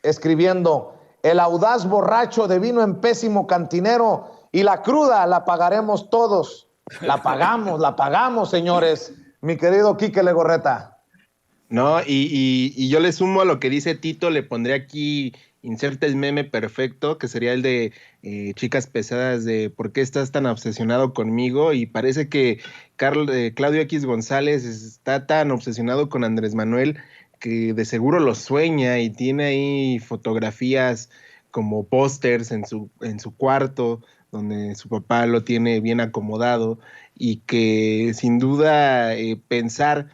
escribiendo: el audaz borracho de vino en pésimo cantinero, y la cruda la pagaremos todos. La pagamos, señores. Mi querido Quique Legorreta. No, y yo le sumo a lo que dice Tito, le pondré aquí, inserta el meme perfecto, que sería el de chicas pesadas de ¿por qué estás tan obsesionado conmigo? Y parece que Claudio X González está tan obsesionado con Andrés Manuel que de seguro lo sueña y tiene ahí fotografías como pósters en su cuarto, donde su papá lo tiene bien acomodado, y que sin duda pensar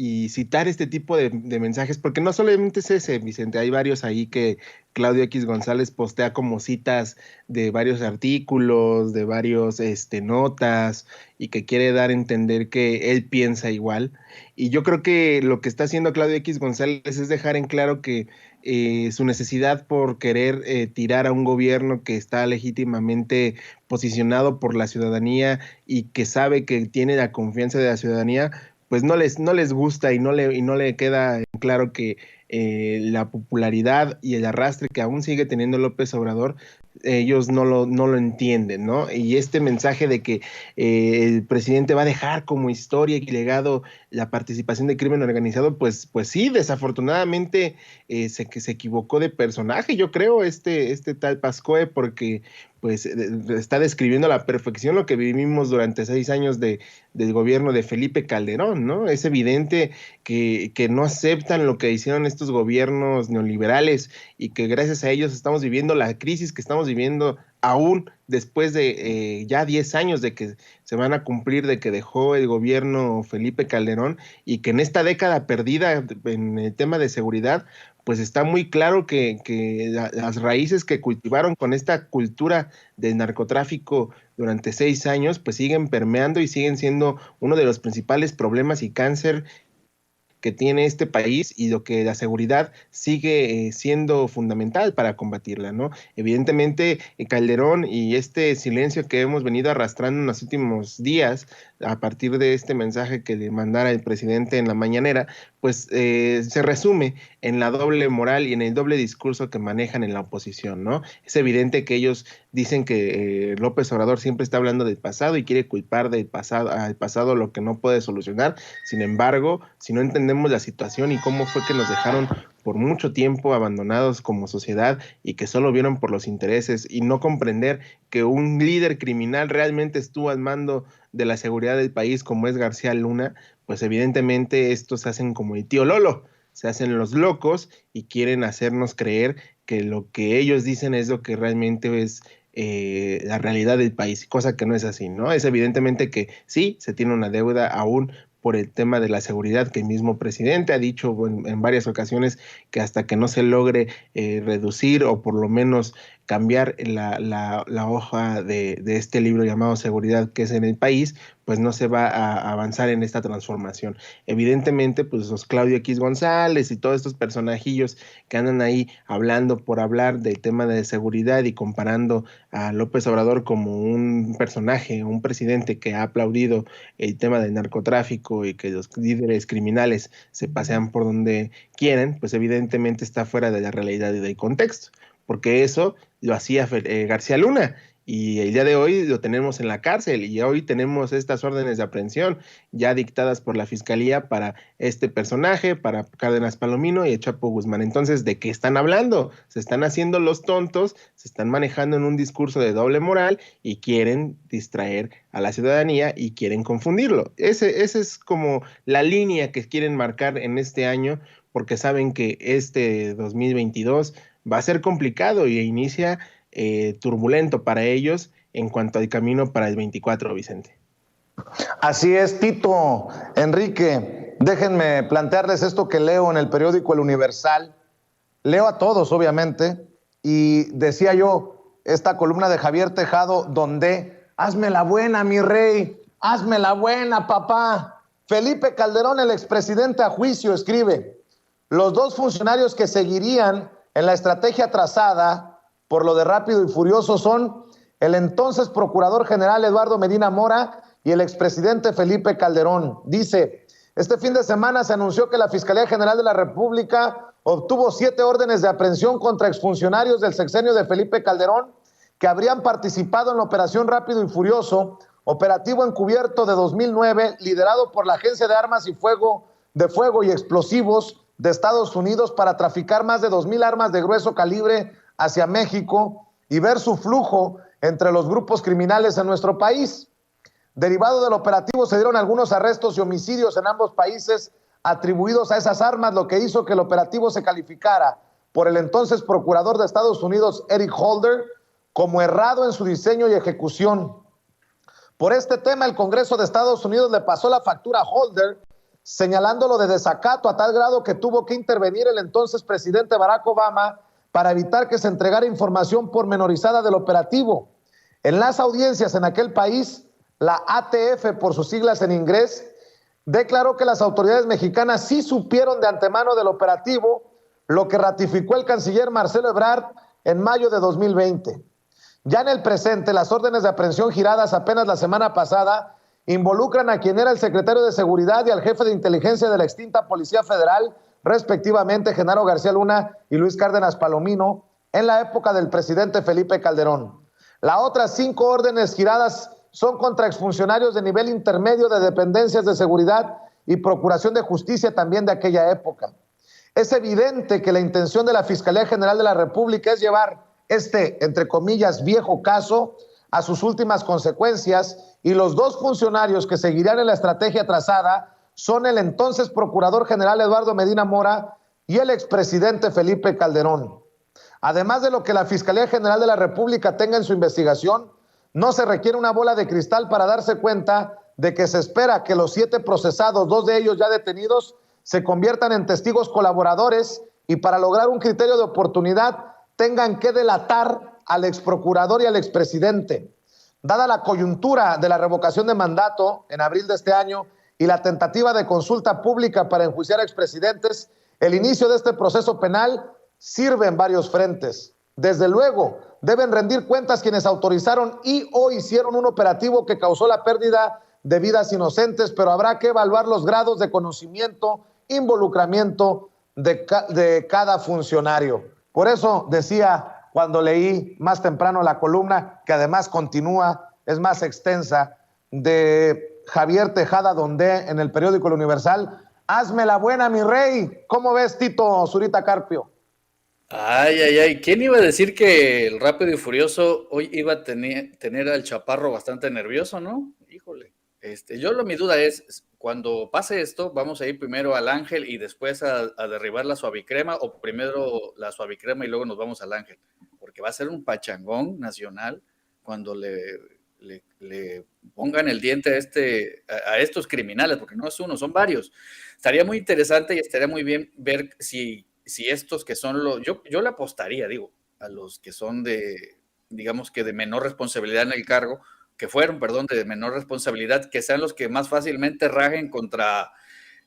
y citar este tipo de mensajes, porque no solamente es ese, Vicente, hay varios ahí que Claudio X González postea como citas de varios artículos, de varios notas, y que quiere dar a entender que él piensa igual. Y yo creo que lo que está haciendo Claudio X González es dejar en claro que su necesidad por querer tirar a un gobierno que está legítimamente posicionado por la ciudadanía y que sabe que tiene la confianza de la ciudadanía, pues no les gusta, y no le queda claro que la popularidad y el arrastre que aún sigue teniendo López Obrador, ellos no lo entienden, ¿no? Y este mensaje de que el presidente va a dejar como historia y legado la participación de crimen organizado, pues sí, desafortunadamente se equivocó de personaje, yo creo, este tal Pascoe, porque pues está describiendo a la perfección lo que vivimos durante 6 años del gobierno de Felipe Calderón, ¿no? Es evidente que no aceptan lo que hicieron estos gobiernos neoliberales, y que gracias a ellos estamos viviendo la crisis que estamos viviendo aún después de ya 10 años de que se van a cumplir de que dejó el gobierno Felipe Calderón, y que en esta década perdida en el tema de seguridad, pues está muy claro que las raíces que cultivaron con esta cultura del narcotráfico durante 6 años, pues siguen permeando y siguen siendo uno de los principales problemas y cáncer que tiene este país, y lo que la seguridad sigue siendo fundamental para combatirla, ¿no? Evidentemente, Calderón y este silencio que hemos venido arrastrando en los últimos días, a partir de este mensaje que le mandara el presidente en la mañanera, pues se resume en la doble moral y en el doble discurso que manejan en la oposición, ¿no? Es evidente que ellos dicen que López Obrador siempre está hablando del pasado y quiere culpar del pasado, al pasado lo que no puede solucionar. Sin embargo, si no entendemos la situación y cómo fue que nos dejaron por mucho tiempo abandonados como sociedad y que solo vieron por los intereses, y no comprender que un líder criminal realmente estuvo al mando de la seguridad del país, como es García Luna, pues evidentemente estos se hacen como el tío Lolo, se hacen los locos y quieren hacernos creer que lo que ellos dicen es lo que realmente es la realidad del país, cosa que no es así, ¿no? Es evidentemente que sí, se tiene una deuda aún por el tema de la seguridad, que el mismo presidente ha dicho en varias ocasiones que hasta que no se logre reducir o por lo menos cambiar la hoja de este libro llamado Seguridad, que es en el país, pues no se va a avanzar en esta transformación. Evidentemente, pues los Claudio X González y todos estos personajillos que andan ahí hablando por hablar del tema de seguridad y comparando a López Obrador como un personaje, un presidente que ha aplaudido el tema del narcotráfico y que los líderes criminales se pasean por donde quieren, pues evidentemente está fuera de la realidad y del contexto, porque eso lo hacía García Luna, y el día de hoy lo tenemos en la cárcel, y hoy tenemos estas órdenes de aprehensión ya dictadas por la Fiscalía para este personaje, para Cárdenas Palomino y el Chapo Guzmán. Entonces, ¿de qué están hablando? Se están haciendo los tontos, se están manejando en un discurso de doble moral y quieren distraer a la ciudadanía y quieren confundirlo. Ese es como la línea que quieren marcar en este año, porque saben que este 2022 va a ser complicado y inicia turbulento para ellos en cuanto al camino para el 24, Vicente. Así es, Tito, Enrique, déjenme plantearles esto que leo en el periódico El Universal. Leo a todos, obviamente, y decía yo, esta columna de Javier Tejado, donde, hazme la buena, mi rey, hazme la buena, papá. Felipe Calderón, el expresidente a juicio, escribe, los dos funcionarios que seguirían en la estrategia trazada por lo de Rápido y Furioso son el entonces Procurador General Eduardo Medina Mora y el expresidente Felipe Calderón. Dice, este fin de semana se anunció que la Fiscalía General de la República obtuvo 7 órdenes de aprehensión contra exfuncionarios del sexenio de Felipe Calderón que habrían participado en la Operación Rápido y Furioso, operativo encubierto de 2009, liderado por la Agencia de Armas y Fuego y Explosivos de Estados Unidos para traficar más de 2,000 armas de grueso calibre hacia México y ver su flujo entre los grupos criminales en nuestro país. Derivado del operativo se dieron algunos arrestos y homicidios en ambos países atribuidos a esas armas, lo que hizo que el operativo se calificara por el entonces procurador de Estados Unidos, Eric Holder, como errado en su diseño y ejecución. Por este tema, el Congreso de Estados Unidos le pasó la factura a Holder, señalándolo de desacato a tal grado que tuvo que intervenir el entonces presidente Barack Obama para evitar que se entregara información pormenorizada del operativo. En las audiencias en aquel país, la ATF, por sus siglas en inglés, declaró que las autoridades mexicanas sí supieron de antemano del operativo, lo que ratificó el canciller Marcelo Ebrard en mayo de 2020. Ya en el presente, las órdenes de aprehensión giradas apenas la semana pasada involucran a quien era el secretario de Seguridad y al jefe de inteligencia de la extinta Policía Federal, respectivamente Genaro García Luna y Luis Cárdenas Palomino, en la época del presidente Felipe Calderón. Las otras 5 órdenes giradas son contra exfuncionarios de nivel intermedio de dependencias de seguridad y procuración de justicia también de aquella época. Es evidente que la intención de la Fiscalía General de la República es llevar este, entre comillas, viejo caso a sus últimas consecuencias, y los 2 funcionarios que seguirán en la estrategia trazada son el entonces Procurador General Eduardo Medina Mora y el expresidente Felipe Calderón. Además de lo que la Fiscalía General de la República tenga en su investigación, no se requiere una bola de cristal para darse cuenta de que se espera que los 7 procesados, 2 de ellos ya detenidos, se conviertan en testigos colaboradores y para lograr un criterio de oportunidad tengan que delatar al exprocurador y al expresidente. Dada la coyuntura de la revocación de mandato en abril de este año y la tentativa de consulta pública para enjuiciar a expresidentes, el inicio de este proceso penal sirve en varios frentes. Desde luego, deben rendir cuentas quienes autorizaron y o hicieron un operativo que causó la pérdida de vidas inocentes, pero habrá que evaluar los grados de conocimiento, involucramiento de cada funcionario. Por eso decía cuando leí más temprano la columna, que además continúa, es más extensa, de Javier Tejada Dondé en el periódico El Universal. Hazme la buena, mi rey. ¿Cómo ves, Tito Zurita Carpio? Ay. ¿Quién iba a decir que el Rápido y Furioso hoy iba a tener al Chaparro bastante nervioso, no? Híjole. Mi duda es, cuando pase esto, ¿vamos a ir primero al Ángel y después a derribar la suavicrema, o primero la suavicrema y luego nos vamos al Ángel? Porque va a ser un pachangón nacional cuando le pongan el diente a estos criminales, porque no es uno, son varios. Estaría muy interesante y estaría muy bien ver si estos que son yo le apostaría, a los que son digamos que de menor responsabilidad en el cargo, de menor responsabilidad, que sean los que más fácilmente rajen contra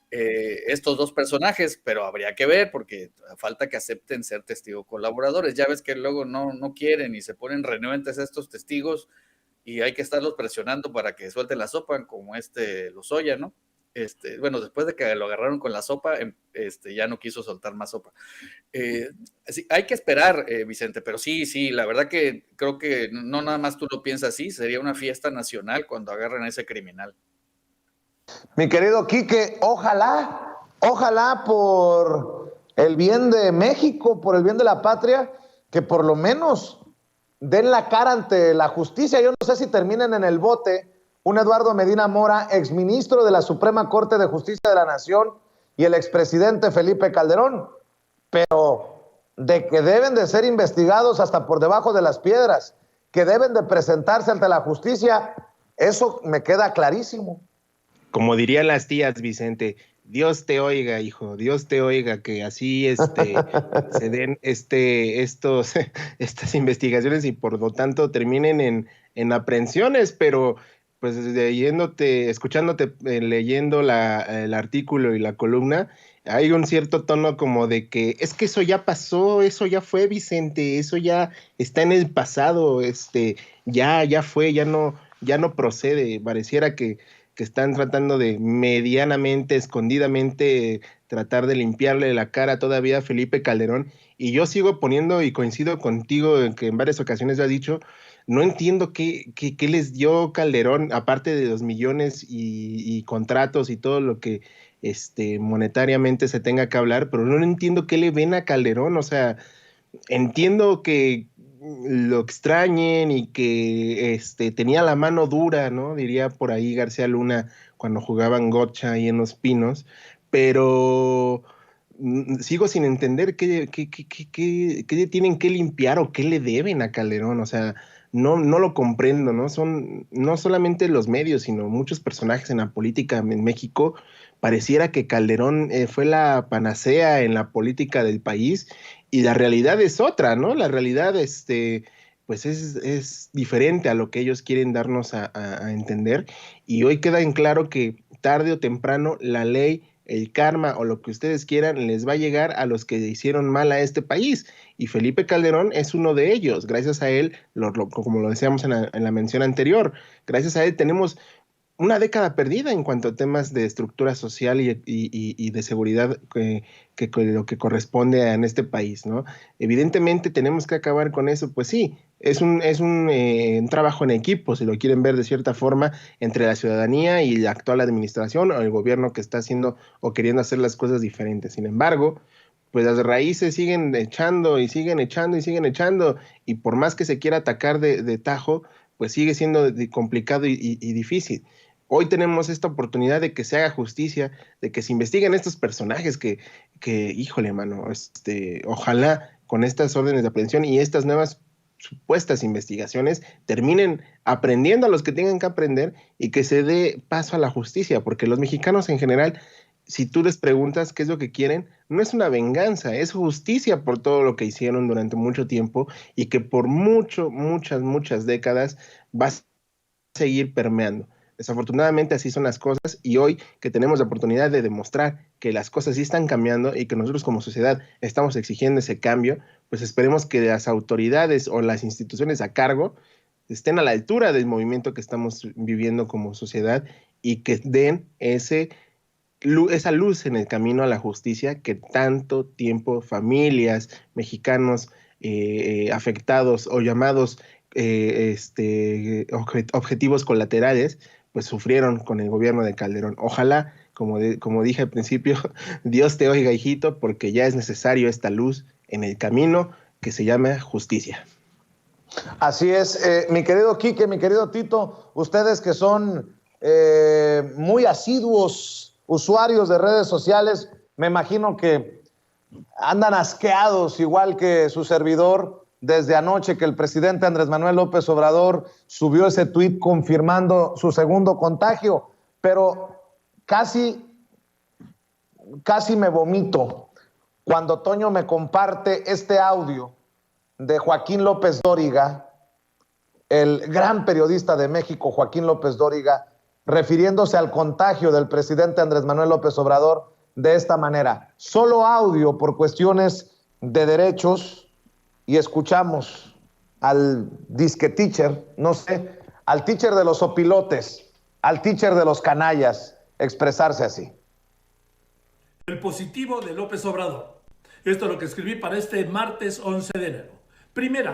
estos 2 personajes, pero habría que ver, porque falta que acepten ser testigos colaboradores. Ya ves que luego no quieren y se ponen renuentes a estos testigos y hay que estarlos presionando para que suelten la sopa, como Lozoya, ¿no? Bueno, después de que lo agarraron con la sopa, ya no quiso soltar más sopa. Sí, hay que esperar, Vicente, pero sí, la verdad que creo que no nada más tú lo piensas así, sería una fiesta nacional cuando agarran a ese criminal. Mi querido Quique, ojalá por el bien de México, por el bien de la patria, que por lo menos den la cara ante la justicia. Yo no sé si terminen en el bote un Eduardo Medina Mora, exministro de la Suprema Corte de Justicia de la Nación, y el expresidente Felipe Calderón, pero de que deben de ser investigados hasta por debajo de las piedras, que deben de presentarse ante la justicia, eso me queda clarísimo. Como dirían las tías, Vicente, Dios te oiga, hijo, Dios te oiga, que así se den estas investigaciones y por lo tanto terminen en aprehensiones, pero pues escuchándote, leyendo el artículo y la columna, hay un cierto tono como de que es que eso ya pasó, eso ya fue, Vicente, eso ya está en el pasado, ya fue, ya no procede. Pareciera que están tratando de medianamente, escondidamente, tratar de limpiarle la cara todavía a Felipe Calderón, y yo sigo poniendo y coincido contigo en que en varias ocasiones lo has dicho. No entiendo qué les dio Calderón, aparte de los millones y contratos y todo lo que monetariamente se tenga que hablar, pero no entiendo qué le ven a Calderón. O sea, entiendo que lo extrañen y que tenía la mano dura, ¿no? Diría por ahí García Luna cuando jugaban gocha ahí en Los Pinos, pero sigo sin entender qué tienen que limpiar o qué le deben a Calderón. O sea, no lo comprendo, ¿no? Son no solamente los medios, sino muchos personajes en la política en México. Pareciera que Calderón fue la panacea en la política del país, y la realidad es otra, ¿no? La realidad pues es diferente a lo que ellos quieren darnos a entender, y hoy queda en claro que tarde o temprano la ley, el karma o lo que ustedes quieran les va a llegar a los que hicieron mal a este país, y Felipe Calderón es uno de ellos. Gracias a él, como lo decíamos en la mención anterior, gracias a él tenemos una década perdida en cuanto a temas de estructura social y de seguridad que lo que corresponde en este país, ¿no? Evidentemente tenemos que acabar con eso. Pues sí, es un trabajo en equipo, si lo quieren ver de cierta forma, entre la ciudadanía y la actual administración o el gobierno que está haciendo o queriendo hacer las cosas diferentes. Sin embargo, pues las raíces siguen echando y siguen echando y siguen echando, y por más que se quiera atacar de tajo, pues sigue siendo complicado y difícil. Hoy tenemos esta oportunidad de que se haga justicia, de que se investiguen estos personajes que híjole, mano, ojalá con estas órdenes de aprehensión y estas nuevas supuestas investigaciones terminen aprendiendo a los que tengan que aprender y que se dé paso a la justicia, porque los mexicanos en general, si tú les preguntas qué es lo que quieren, no es una venganza, es justicia por todo lo que hicieron durante mucho tiempo y que por muchas décadas va a seguir permeando. Desafortunadamente así son las cosas y hoy que tenemos la oportunidad de demostrar que las cosas sí están cambiando y que nosotros como sociedad estamos exigiendo ese cambio, pues esperemos que las autoridades o las instituciones a cargo estén a la altura del movimiento que estamos viviendo como sociedad y que den esa luz en el camino a la justicia que tanto tiempo familias, mexicanos afectados o llamados objetivos colaterales, pues sufrieron con el gobierno de Calderón. Ojalá, como dije al principio, Dios te oiga, hijito, porque ya es necesario esta luz en el camino que se llama justicia. Así es, mi querido Quique, mi querido Tito, ustedes que son muy asiduos usuarios de redes sociales, me imagino que andan asqueados, igual que su servidor, desde anoche que el presidente Andrés Manuel López Obrador subió ese tuit confirmando su segundo contagio, pero casi me vomito cuando Toño me comparte este audio de Joaquín López Dóriga, el gran periodista de México, Joaquín López Dóriga, refiriéndose al contagio del presidente Andrés Manuel López Obrador de esta manera. Solo audio por cuestiones de derechos, y escuchamos al disque teacher, no sé, al teacher de los opilotes, al teacher de los canallas, expresarse así. El positivo de López Obrador. Esto es lo que escribí para este martes 11 de enero. Primer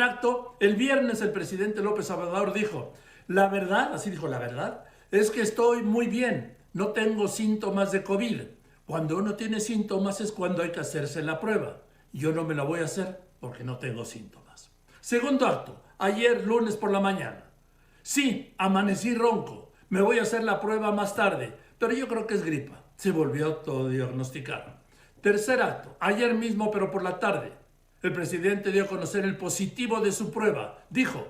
acto, el viernes el presidente López Obrador dijo, la verdad, así dijo, la verdad, es que estoy muy bien, no tengo síntomas de COVID. Cuando uno tiene síntomas es cuando hay que hacerse la prueba. Yo no me la voy a hacer porque no tengo síntomas. Segundo acto, ayer lunes por la mañana. Sí, amanecí ronco, me voy a hacer la prueba más tarde, pero yo creo que es gripa. Se volvió a autodiagnosticar. Tercer acto, ayer mismo pero por la tarde, el presidente dio a conocer el positivo de su prueba. Dijo,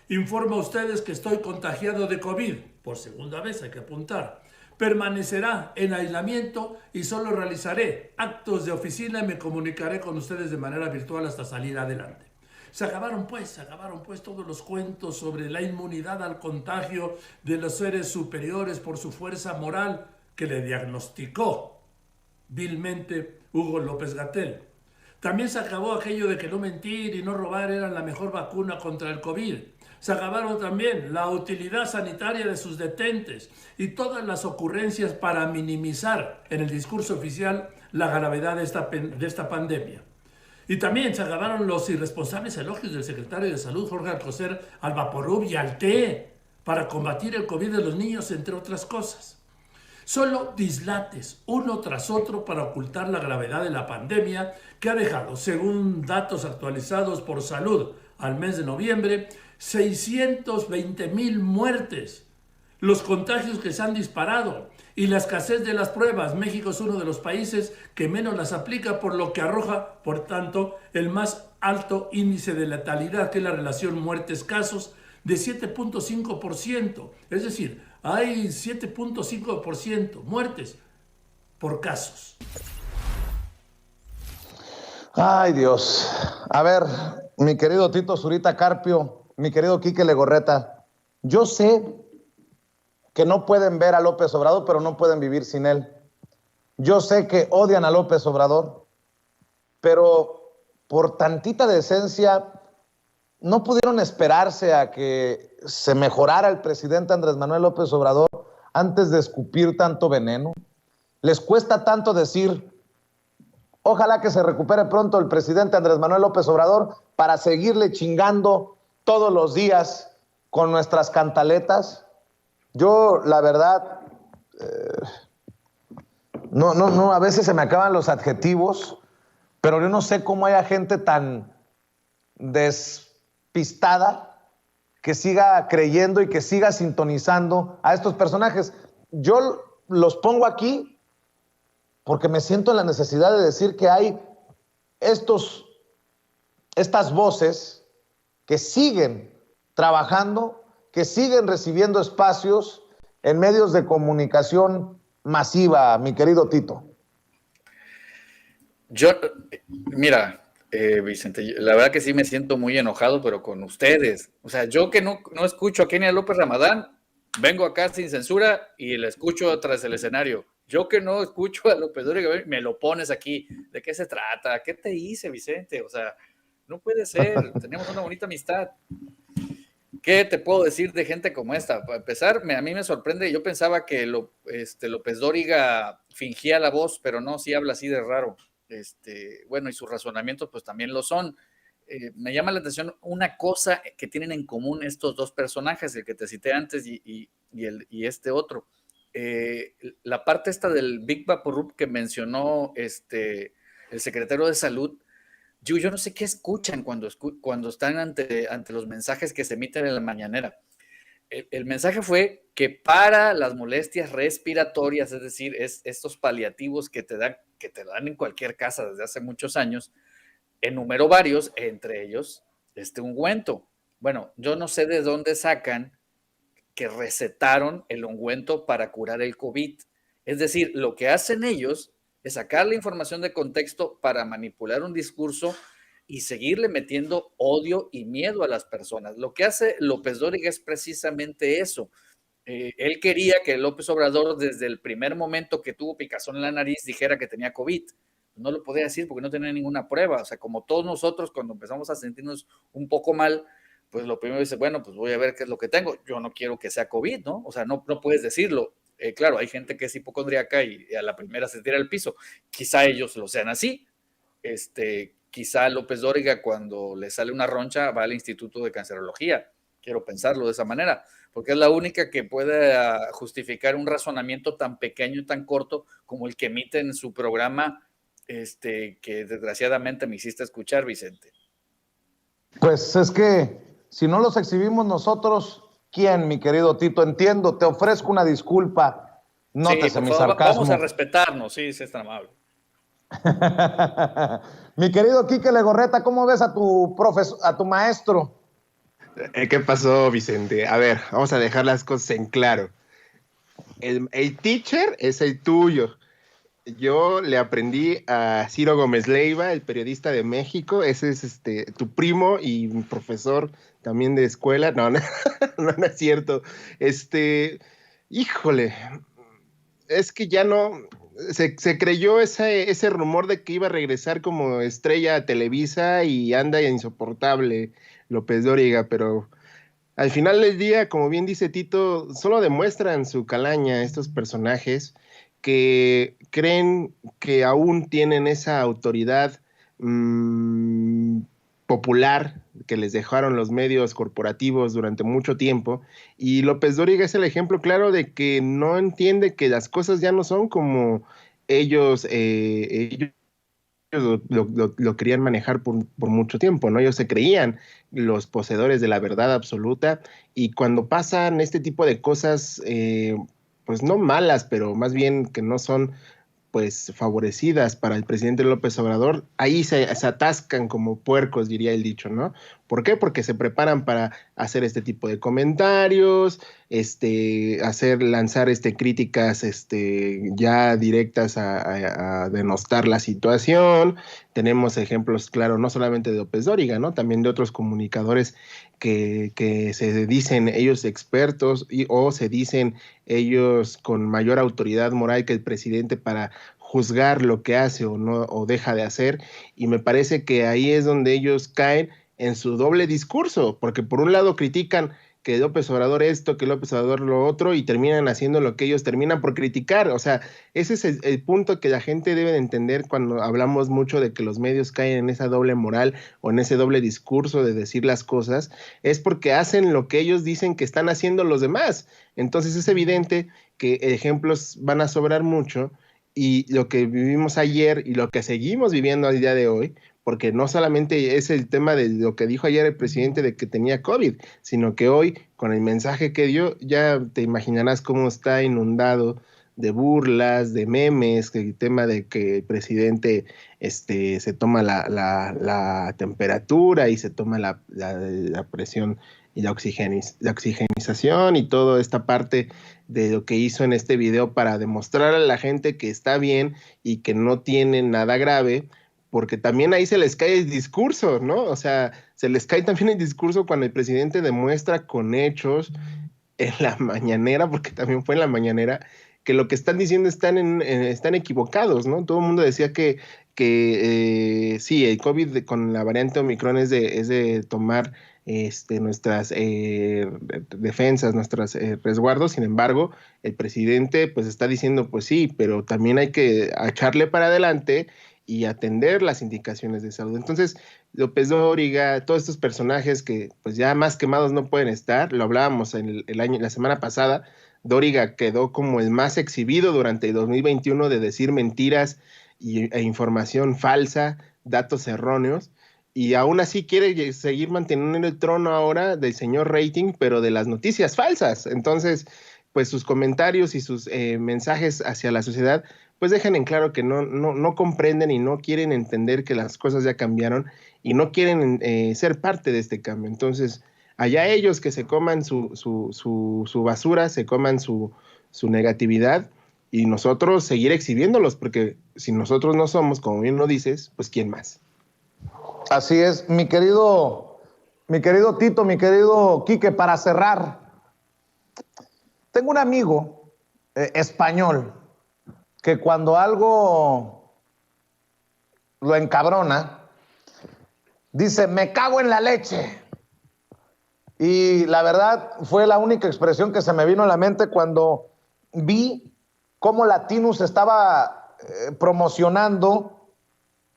informo a ustedes que estoy contagiado de COVID, por segunda vez hay que apuntar. Permanecerá en aislamiento y solo realizaré actos de oficina y me comunicaré con ustedes de manera virtual hasta salir adelante. Se acabaron pues todos los cuentos sobre la inmunidad al contagio de los seres superiores por su fuerza moral que le diagnosticó vilmente Hugo López-Gatell. También se acabó aquello de que no mentir y no robar era la mejor vacuna contra el COVID. Se acabaron también la utilidad sanitaria de sus detentes y todas las ocurrencias para minimizar en el discurso oficial la gravedad de esta pandemia. Y también se acabaron los irresponsables elogios del secretario de Salud, Jorge Alcocer, al Vaporub y al té para combatir el COVID de los niños, entre otras cosas. Solo dislates, uno tras otro, para ocultar la gravedad de la pandemia que ha dejado, según datos actualizados por Salud al mes de noviembre, 620,000 muertes, los contagios que se han disparado y la escasez de las pruebas. México es uno de los países que menos las aplica, por lo que arroja, por tanto, el más alto índice de letalidad, que es la relación muertes-casos, de 7.5%. Es decir, hay 7.5% muertes por casos. Ay, Dios. A ver, mi querido Tito Zurita Carpio, mi querido Quique Legorreta, yo sé que no pueden ver a López Obrador, pero no pueden vivir sin él. Yo sé que odian a López Obrador, pero por tantita decencia no pudieron esperarse a que se mejorara el presidente Andrés Manuel López Obrador antes de escupir tanto veneno. Les cuesta tanto decir, ojalá que se recupere pronto el presidente Andrés Manuel López Obrador para seguirle chingando todos los días con nuestras cantaletas. Yo, la verdad, no, a veces se me acaban los adjetivos, pero yo no sé cómo haya gente tan despistada que siga creyendo y que siga sintonizando a estos personajes. Yo los pongo aquí porque me siento en la necesidad de decir que hay estos estas voces que siguen trabajando, que siguen recibiendo espacios en medios de comunicación masiva, mi querido Tito? Mira, Vicente, la verdad que sí me siento muy enojado, pero con ustedes. O sea, yo que no escucho a Kenia López Ramadán, vengo acá sin censura y la escucho tras el escenario. Yo que no escucho a López Dóriga, me lo pones aquí. ¿De qué se trata? ¿Qué te hice, Vicente? O sea, no puede ser. Tenemos una bonita amistad. ¿Qué te puedo decir de gente como esta? Para empezar, a mí me sorprende. Yo pensaba que López Dóriga fingía la voz, pero no, sí habla así de raro. Bueno, y sus razonamientos pues también lo son. Me llama la atención una cosa que tienen en común estos dos personajes, el que te cité antes y este otro. La parte esta del Big Vaporub que mencionó el secretario de Salud, yo no sé qué escuchan cuando están ante los mensajes que se emiten en la mañanera. El mensaje fue que para las molestias respiratorias, es decir, estos paliativos que te dan en cualquier casa desde hace muchos años, enumeró varios, entre ellos este ungüento. Bueno, yo no sé de dónde sacan que recetaron el ungüento para curar el COVID. Es decir, lo que hacen ellos es sacar la información de contexto para manipular un discurso y seguirle metiendo odio y miedo a las personas. Lo que hace López Dóriga es precisamente eso. Él quería que López Obrador, desde el primer momento que tuvo picazón en la nariz, dijera que tenía COVID. No lo podía decir porque no tenía ninguna prueba. O sea, como todos nosotros, cuando empezamos a sentirnos un poco mal, pues lo primero dice, bueno, pues voy a ver qué es lo que tengo. Yo no quiero que sea COVID, ¿no? O sea, no puedes decirlo. Claro, hay gente que es hipocondríaca y a la primera se tira al piso. Quizá ellos lo sean así. Quizá López Dóriga, cuando le sale una roncha, va al Instituto de Cancerología. Quiero pensarlo de esa manera, porque es la única que puede justificar un razonamiento tan pequeño y tan corto como el que emite en su programa, que desgraciadamente me hiciste escuchar, Vicente. Pues es que si no los exhibimos nosotros, ¿quién, mi querido Tito? Entiendo, te ofrezco una disculpa. Nótese mi sarcasmo. Vamos a respetarnos, sí, es tan amable. Mi querido Quique Legorreta, ¿cómo ves a tu maestro? ¿Qué pasó, Vicente? A ver, vamos a dejar las cosas en claro. El teacher es el tuyo. Yo le aprendí a Ciro Gómez Leiva, el periodista de México. Ese es tu primo y mi profesor también de escuela. No es cierto. Híjole, es que ya no. Se creyó ese rumor de que iba a regresar como estrella a Televisa y anda insoportable López Dóriga, pero al final del día, como bien dice Tito, solo demuestran su calaña estos personajes que creen que aún tienen esa autoridad popular que les dejaron los medios corporativos durante mucho tiempo, y López Dóriga es el ejemplo claro de que no entiende que las cosas ya no son como ellos lo querían manejar por mucho tiempo, ¿no? Ellos se creían los poseedores de la verdad absoluta, y cuando pasan este tipo de cosas, pues no malas, pero más bien que no son pues favorecidas para el presidente López Obrador, ahí se atascan como puercos, diría el dicho, ¿no? ¿Por qué? Porque se preparan para hacer este tipo de comentarios, lanzar críticas ya directas a denostar la situación. Tenemos ejemplos, claro, no solamente de López Dóriga, ¿no? También de otros comunicadores que se dicen ellos expertos o se dicen ellos con mayor autoridad moral que el presidente para juzgar lo que hace o no o deja de hacer, y me parece que ahí es donde ellos caen en su doble discurso, porque por un lado critican que López Obrador esto, que López Obrador lo otro, y terminan haciendo lo que ellos terminan por criticar. O sea, ese es el punto que la gente debe de entender cuando hablamos mucho de que los medios caen en esa doble moral o en ese doble discurso de decir las cosas, es porque hacen lo que ellos dicen que están haciendo los demás. Entonces es evidente que ejemplos van a sobrar mucho, y lo que vivimos ayer y lo que seguimos viviendo al día de hoy, porque no solamente es el tema de lo que dijo ayer el presidente de que tenía COVID, sino que hoy, con el mensaje que dio, ya te imaginarás cómo está inundado de burlas, de memes, que el tema de que el presidente se toma la temperatura y se toma la presión y la oxigenización y toda esta parte de lo que hizo en este video para demostrar a la gente que está bien y que no tiene nada grave, porque también ahí se les cae el discurso, ¿no? O sea, se les cae también el discurso cuando el presidente demuestra con hechos en la mañanera, porque también fue en la mañanera, que lo que están diciendo están equivocados, ¿no? Todo el mundo decía que sí, el COVID con la variante Omicron es de tomar nuestras defensas, nuestros resguardos. Sin embargo, el presidente pues está diciendo, pues sí, pero también hay que echarle para adelante y atender las indicaciones de salud. Entonces, López Dóriga, todos estos personajes que pues ya más quemados no pueden estar, lo hablábamos la semana pasada. Dóriga quedó como el más exhibido durante el 2021 de decir mentiras e información falsa, datos erróneos, y aún así quiere seguir manteniendo el trono ahora del señor rating, pero de las noticias falsas. Entonces, pues sus comentarios y sus mensajes hacia la sociedad pues dejan en claro que no comprenden y no quieren entender que las cosas ya cambiaron y no quieren ser parte de este cambio. Entonces, allá ellos que se coman su basura, se coman su negatividad, y nosotros seguir exhibiéndolos, porque si nosotros no somos, como bien lo dices, pues ¿quién más? Así es, mi querido Tito, mi querido Quique, para cerrar, tengo un amigo español que cuando algo lo encabrona, dice, me cago en la leche. Y la verdad fue la única expresión que se me vino a la mente cuando vi cómo Latinus estaba promocionando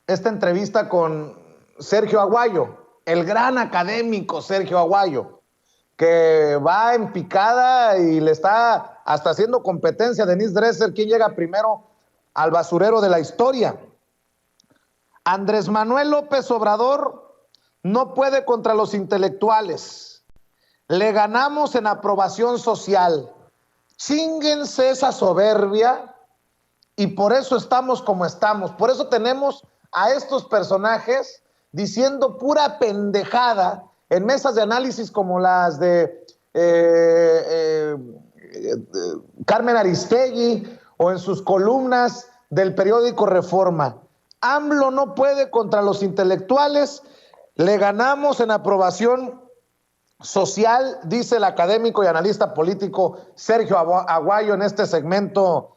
esta entrevista con Sergio Aguayo, el gran académico Sergio Aguayo, que va en picada y le está hasta haciendo competencia a Denise Dresser, quién llega primero al basurero de la historia. Andrés Manuel López Obrador no puede contra los intelectuales. Le ganamos en aprobación social. Chínguense esa soberbia, y por eso estamos como estamos. Por eso tenemos a estos personajes diciendo pura pendejada en mesas de análisis como las de Carmen Aristegui o en sus columnas del periódico Reforma. AMLO no puede contra los intelectuales, le ganamos en aprobación social, dice el académico y analista político Sergio Aguayo en este segmento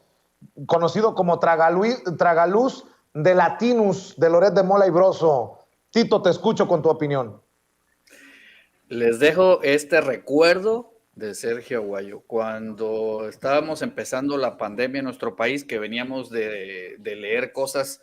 conocido como Tragaluz de Latinus, de Loret de Mola y Broso. Tito, te escucho con tu opinión. Les dejo este recuerdo de Sergio Aguayo. Cuando estábamos empezando la pandemia en nuestro país, que veníamos de leer cosas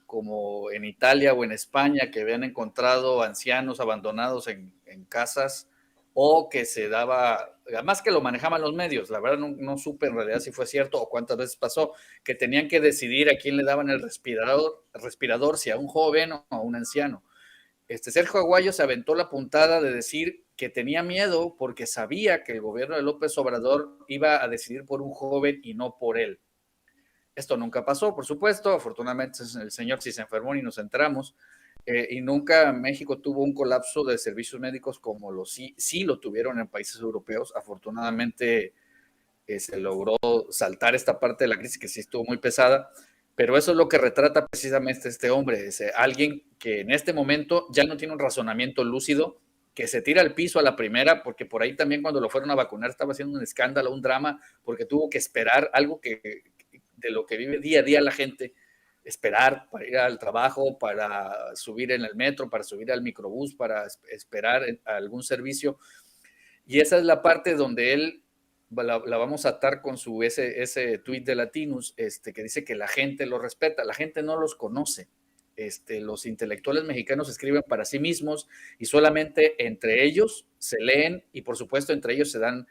como en Italia o en España, que habían encontrado ancianos abandonados en casas, o que se daba, además que lo manejaban los medios, la verdad no supe en realidad si fue cierto o cuántas veces pasó, que tenían que decidir a quién le daban el respirador, si a un joven o a un anciano. Sergio Aguayo se aventó la puntada de decir que tenía miedo porque sabía que el gobierno de López Obrador iba a decidir por un joven y no por él. Esto nunca pasó, por supuesto. Afortunadamente el señor sí se enfermó y nos enteramos. Y nunca México tuvo un colapso de servicios médicos como sí lo tuvieron en países europeos. Afortunadamente se logró saltar esta parte de la crisis que sí estuvo muy pesada, pero eso es lo que retrata precisamente este hombre, es alguien que en este momento ya no tiene un razonamiento lúcido, que se tira al piso a la primera, porque por ahí también cuando lo fueron a vacunar estaba haciendo un escándalo, un drama, porque tuvo que esperar algo de lo que vive día a día la gente, esperar para ir al trabajo, para subir en el metro, para subir al microbús, para esperar a algún servicio. Y esa es la parte donde él la vamos a atar con ese tuit de Latinus, que dice que la gente lo respeta. La gente no los conoce. Los intelectuales mexicanos escriben para sí mismos y solamente entre ellos se leen y por supuesto entre ellos se dan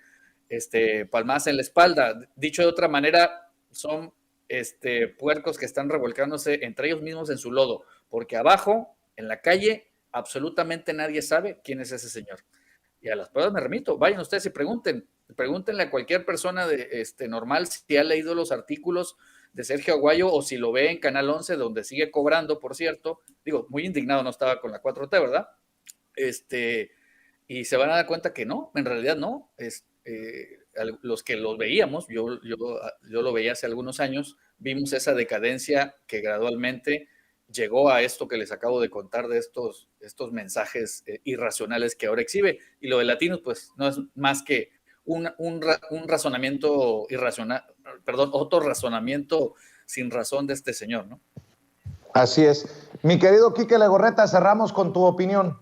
palmadas en la espalda. Dicho de otra manera, son puercos que están revolcándose entre ellos mismos en su lodo, porque abajo, en la calle, absolutamente nadie sabe quién es ese señor. Y a las pruebas me remito, vayan ustedes y pregunten. pregúntenle a cualquier persona normal si ha leído los artículos de Sergio Aguayo o si lo ve en Canal 11, donde sigue cobrando, por cierto. Digo, muy indignado no estaba con la 4T, ¿verdad? Y se van a dar cuenta que no, en realidad no. Los que los veíamos, yo lo veía hace algunos años, vimos esa decadencia que gradualmente llegó a esto que les acabo de contar de estos mensajes irracionales que ahora exhibe. Y lo de Latinos, pues no es más que un razonamiento irracional, perdón, otro razonamiento sin razón de este señor, ¿no? Así es. Mi querido Quique Legorreta, cerramos con tu opinión.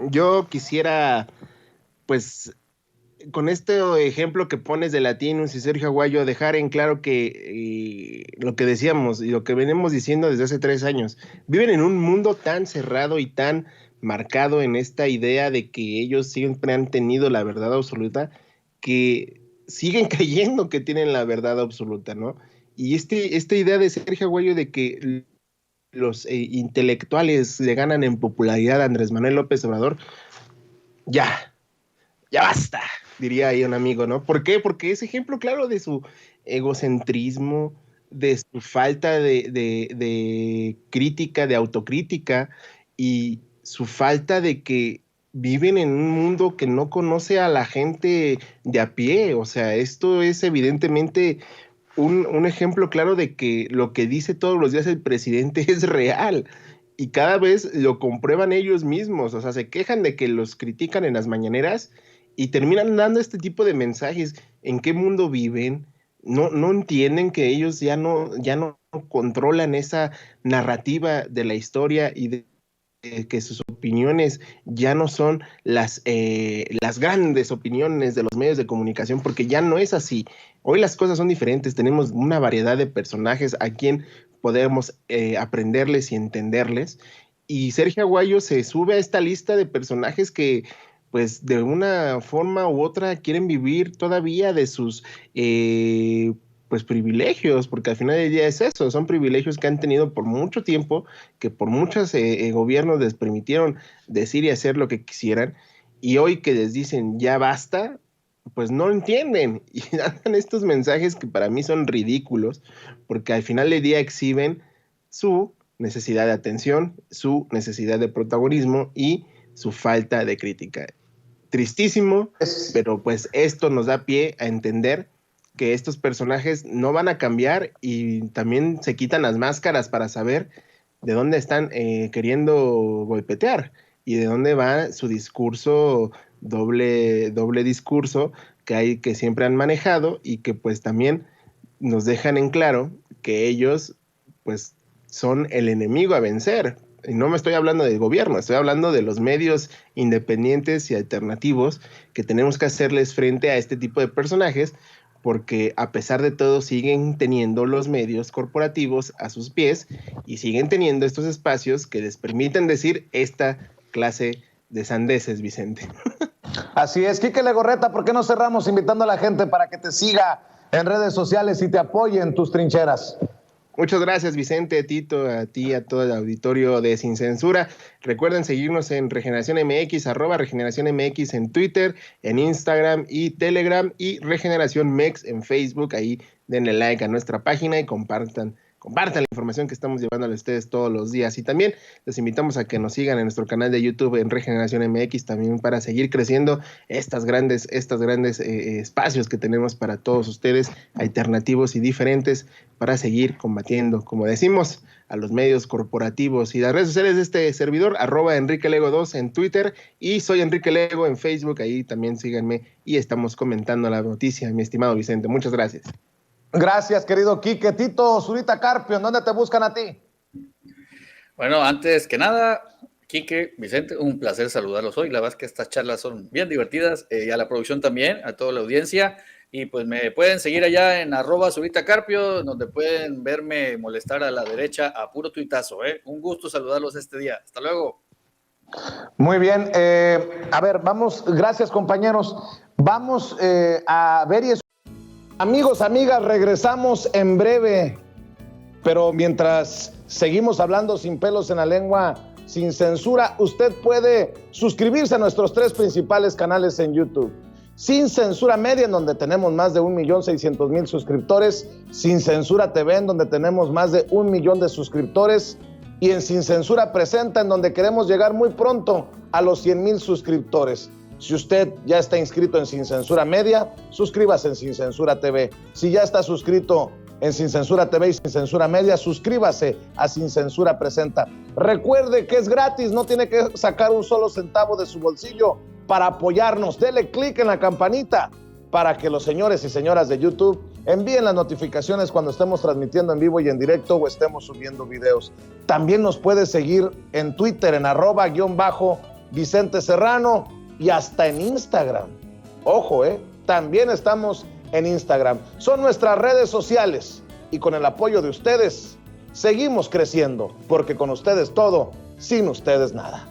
Yo quisiera, pues, con este ejemplo que pones de Latinos y Sergio Aguayo, dejar en claro que lo que decíamos y lo que venimos diciendo desde hace 3 años, viven en un mundo tan cerrado y tan marcado en esta idea de que ellos siempre han tenido la verdad absoluta, que siguen creyendo que tienen la verdad absoluta, ¿no? Y esta idea de Sergio Aguayo de que los intelectuales le ganan en popularidad a Andrés Manuel López Obrador, ya basta, diría ahí un amigo, ¿no? ¿Por qué? Porque es ejemplo claro de su egocentrismo, de su falta de crítica, de autocrítica, y su falta de que viven en un mundo que no conoce a la gente de a pie. O sea, esto es evidentemente un ejemplo claro de que lo que dice todos los días el presidente es real, y cada vez lo comprueban ellos mismos. O sea, se quejan de que los critican en las mañaneras y terminan dando este tipo de mensajes. ¿En qué mundo viven? No entienden que ellos ya no controlan esa narrativa de la historia y de que sus opiniones ya no son las grandes opiniones de los medios de comunicación, porque ya no es así. Hoy las cosas son diferentes, tenemos una variedad de personajes a quien podemos aprenderles y entenderles, y Sergio Aguayo se sube a esta lista de personajes que, pues, de una forma u otra quieren vivir todavía de sus pues privilegios, porque al final del día es eso, son privilegios que han tenido por mucho tiempo, que por muchos gobiernos les permitieron decir y hacer lo que quisieran, y hoy que les dicen ya basta, pues no entienden, y dan estos mensajes que para mí son ridículos, porque al final del día exhiben su necesidad de atención, su necesidad de protagonismo y su falta de crítica. Tristísimo, pero pues esto nos da pie a entender que estos personajes no van a cambiar, y también se quitan las máscaras para saber de dónde están queriendo golpetear y de dónde va su discurso, doble discurso que siempre han manejado, y que pues también nos dejan en claro que ellos pues son el enemigo a vencer. Y no me estoy hablando del gobierno, estoy hablando de los medios independientes y alternativos, que tenemos que hacerles frente a este tipo de personajes, porque a pesar de todo siguen teniendo los medios corporativos a sus pies y siguen teniendo estos espacios que les permiten decir esta clase de sandeces, Vicente. Así es. Quique Legorreta, ¿por qué no cerramos invitando a la gente para que te siga en redes sociales y te apoye en tus trincheras? Muchas gracias, Vicente, Tito, a ti, a todo el auditorio de Sin Censura. Recuerden seguirnos en Regeneración MX, @Regeneración MX en Twitter, en Instagram y Telegram, y Regeneración MEX en Facebook. Ahí denle like a nuestra página y compartan la información que estamos llevando a ustedes todos los días. Y también les invitamos a que nos sigan en nuestro canal de YouTube en Regeneración MX, también para seguir creciendo estas grandes espacios que tenemos para todos ustedes, alternativos y diferentes, para seguir combatiendo, como decimos, a los medios corporativos. Y las redes sociales de este servidor, @EnriqueLego2 en Twitter, y soy Enrique Lego en Facebook. Ahí también síganme y estamos comentando la noticia, mi estimado Vicente. Muchas gracias. Gracias, querido Quique. Tito Zurita Carpio, ¿en dónde te buscan a ti? Bueno, antes que nada, Quique, Vicente, un placer saludarlos hoy. La verdad es que estas charlas son bien divertidas, y a la producción también, a toda la audiencia. Y pues me pueden seguir allá en @Zurita Carpio, donde pueden verme molestar a la derecha a puro tuitazo. Un gusto saludarlos este día. Hasta luego. Muy bien. A ver, vamos, gracias, compañeros. Vamos a ver y amigos, amigas, regresamos en breve, pero mientras seguimos hablando sin pelos en la lengua sin censura. Usted puede suscribirse a nuestros 3 principales canales en YouTube. Sin Censura Media, en donde tenemos más de 1.600.000 suscriptores. Sin Censura TV, en donde tenemos más de 1 millón de suscriptores. Y en Sin Censura Presenta, en donde queremos llegar muy pronto a los 100,000 suscriptores. Si usted ya está inscrito en Sin Censura Media, suscríbase en Sin Censura TV. Si ya está suscrito en Sin Censura TV y Sin Censura Media, suscríbase a Sin Censura Presenta. Recuerde que es gratis, no tiene que sacar un solo centavo de su bolsillo para apoyarnos. Dele clic en la campanita para que los señores y señoras de YouTube envíen las notificaciones cuando estemos transmitiendo en vivo y en directo o estemos subiendo videos. También nos puede seguir en Twitter en @Vicente Serrano y hasta en Instagram. Ojo, también estamos en Instagram. Son nuestras redes sociales y con el apoyo de ustedes seguimos creciendo, porque con ustedes todo, sin ustedes nada.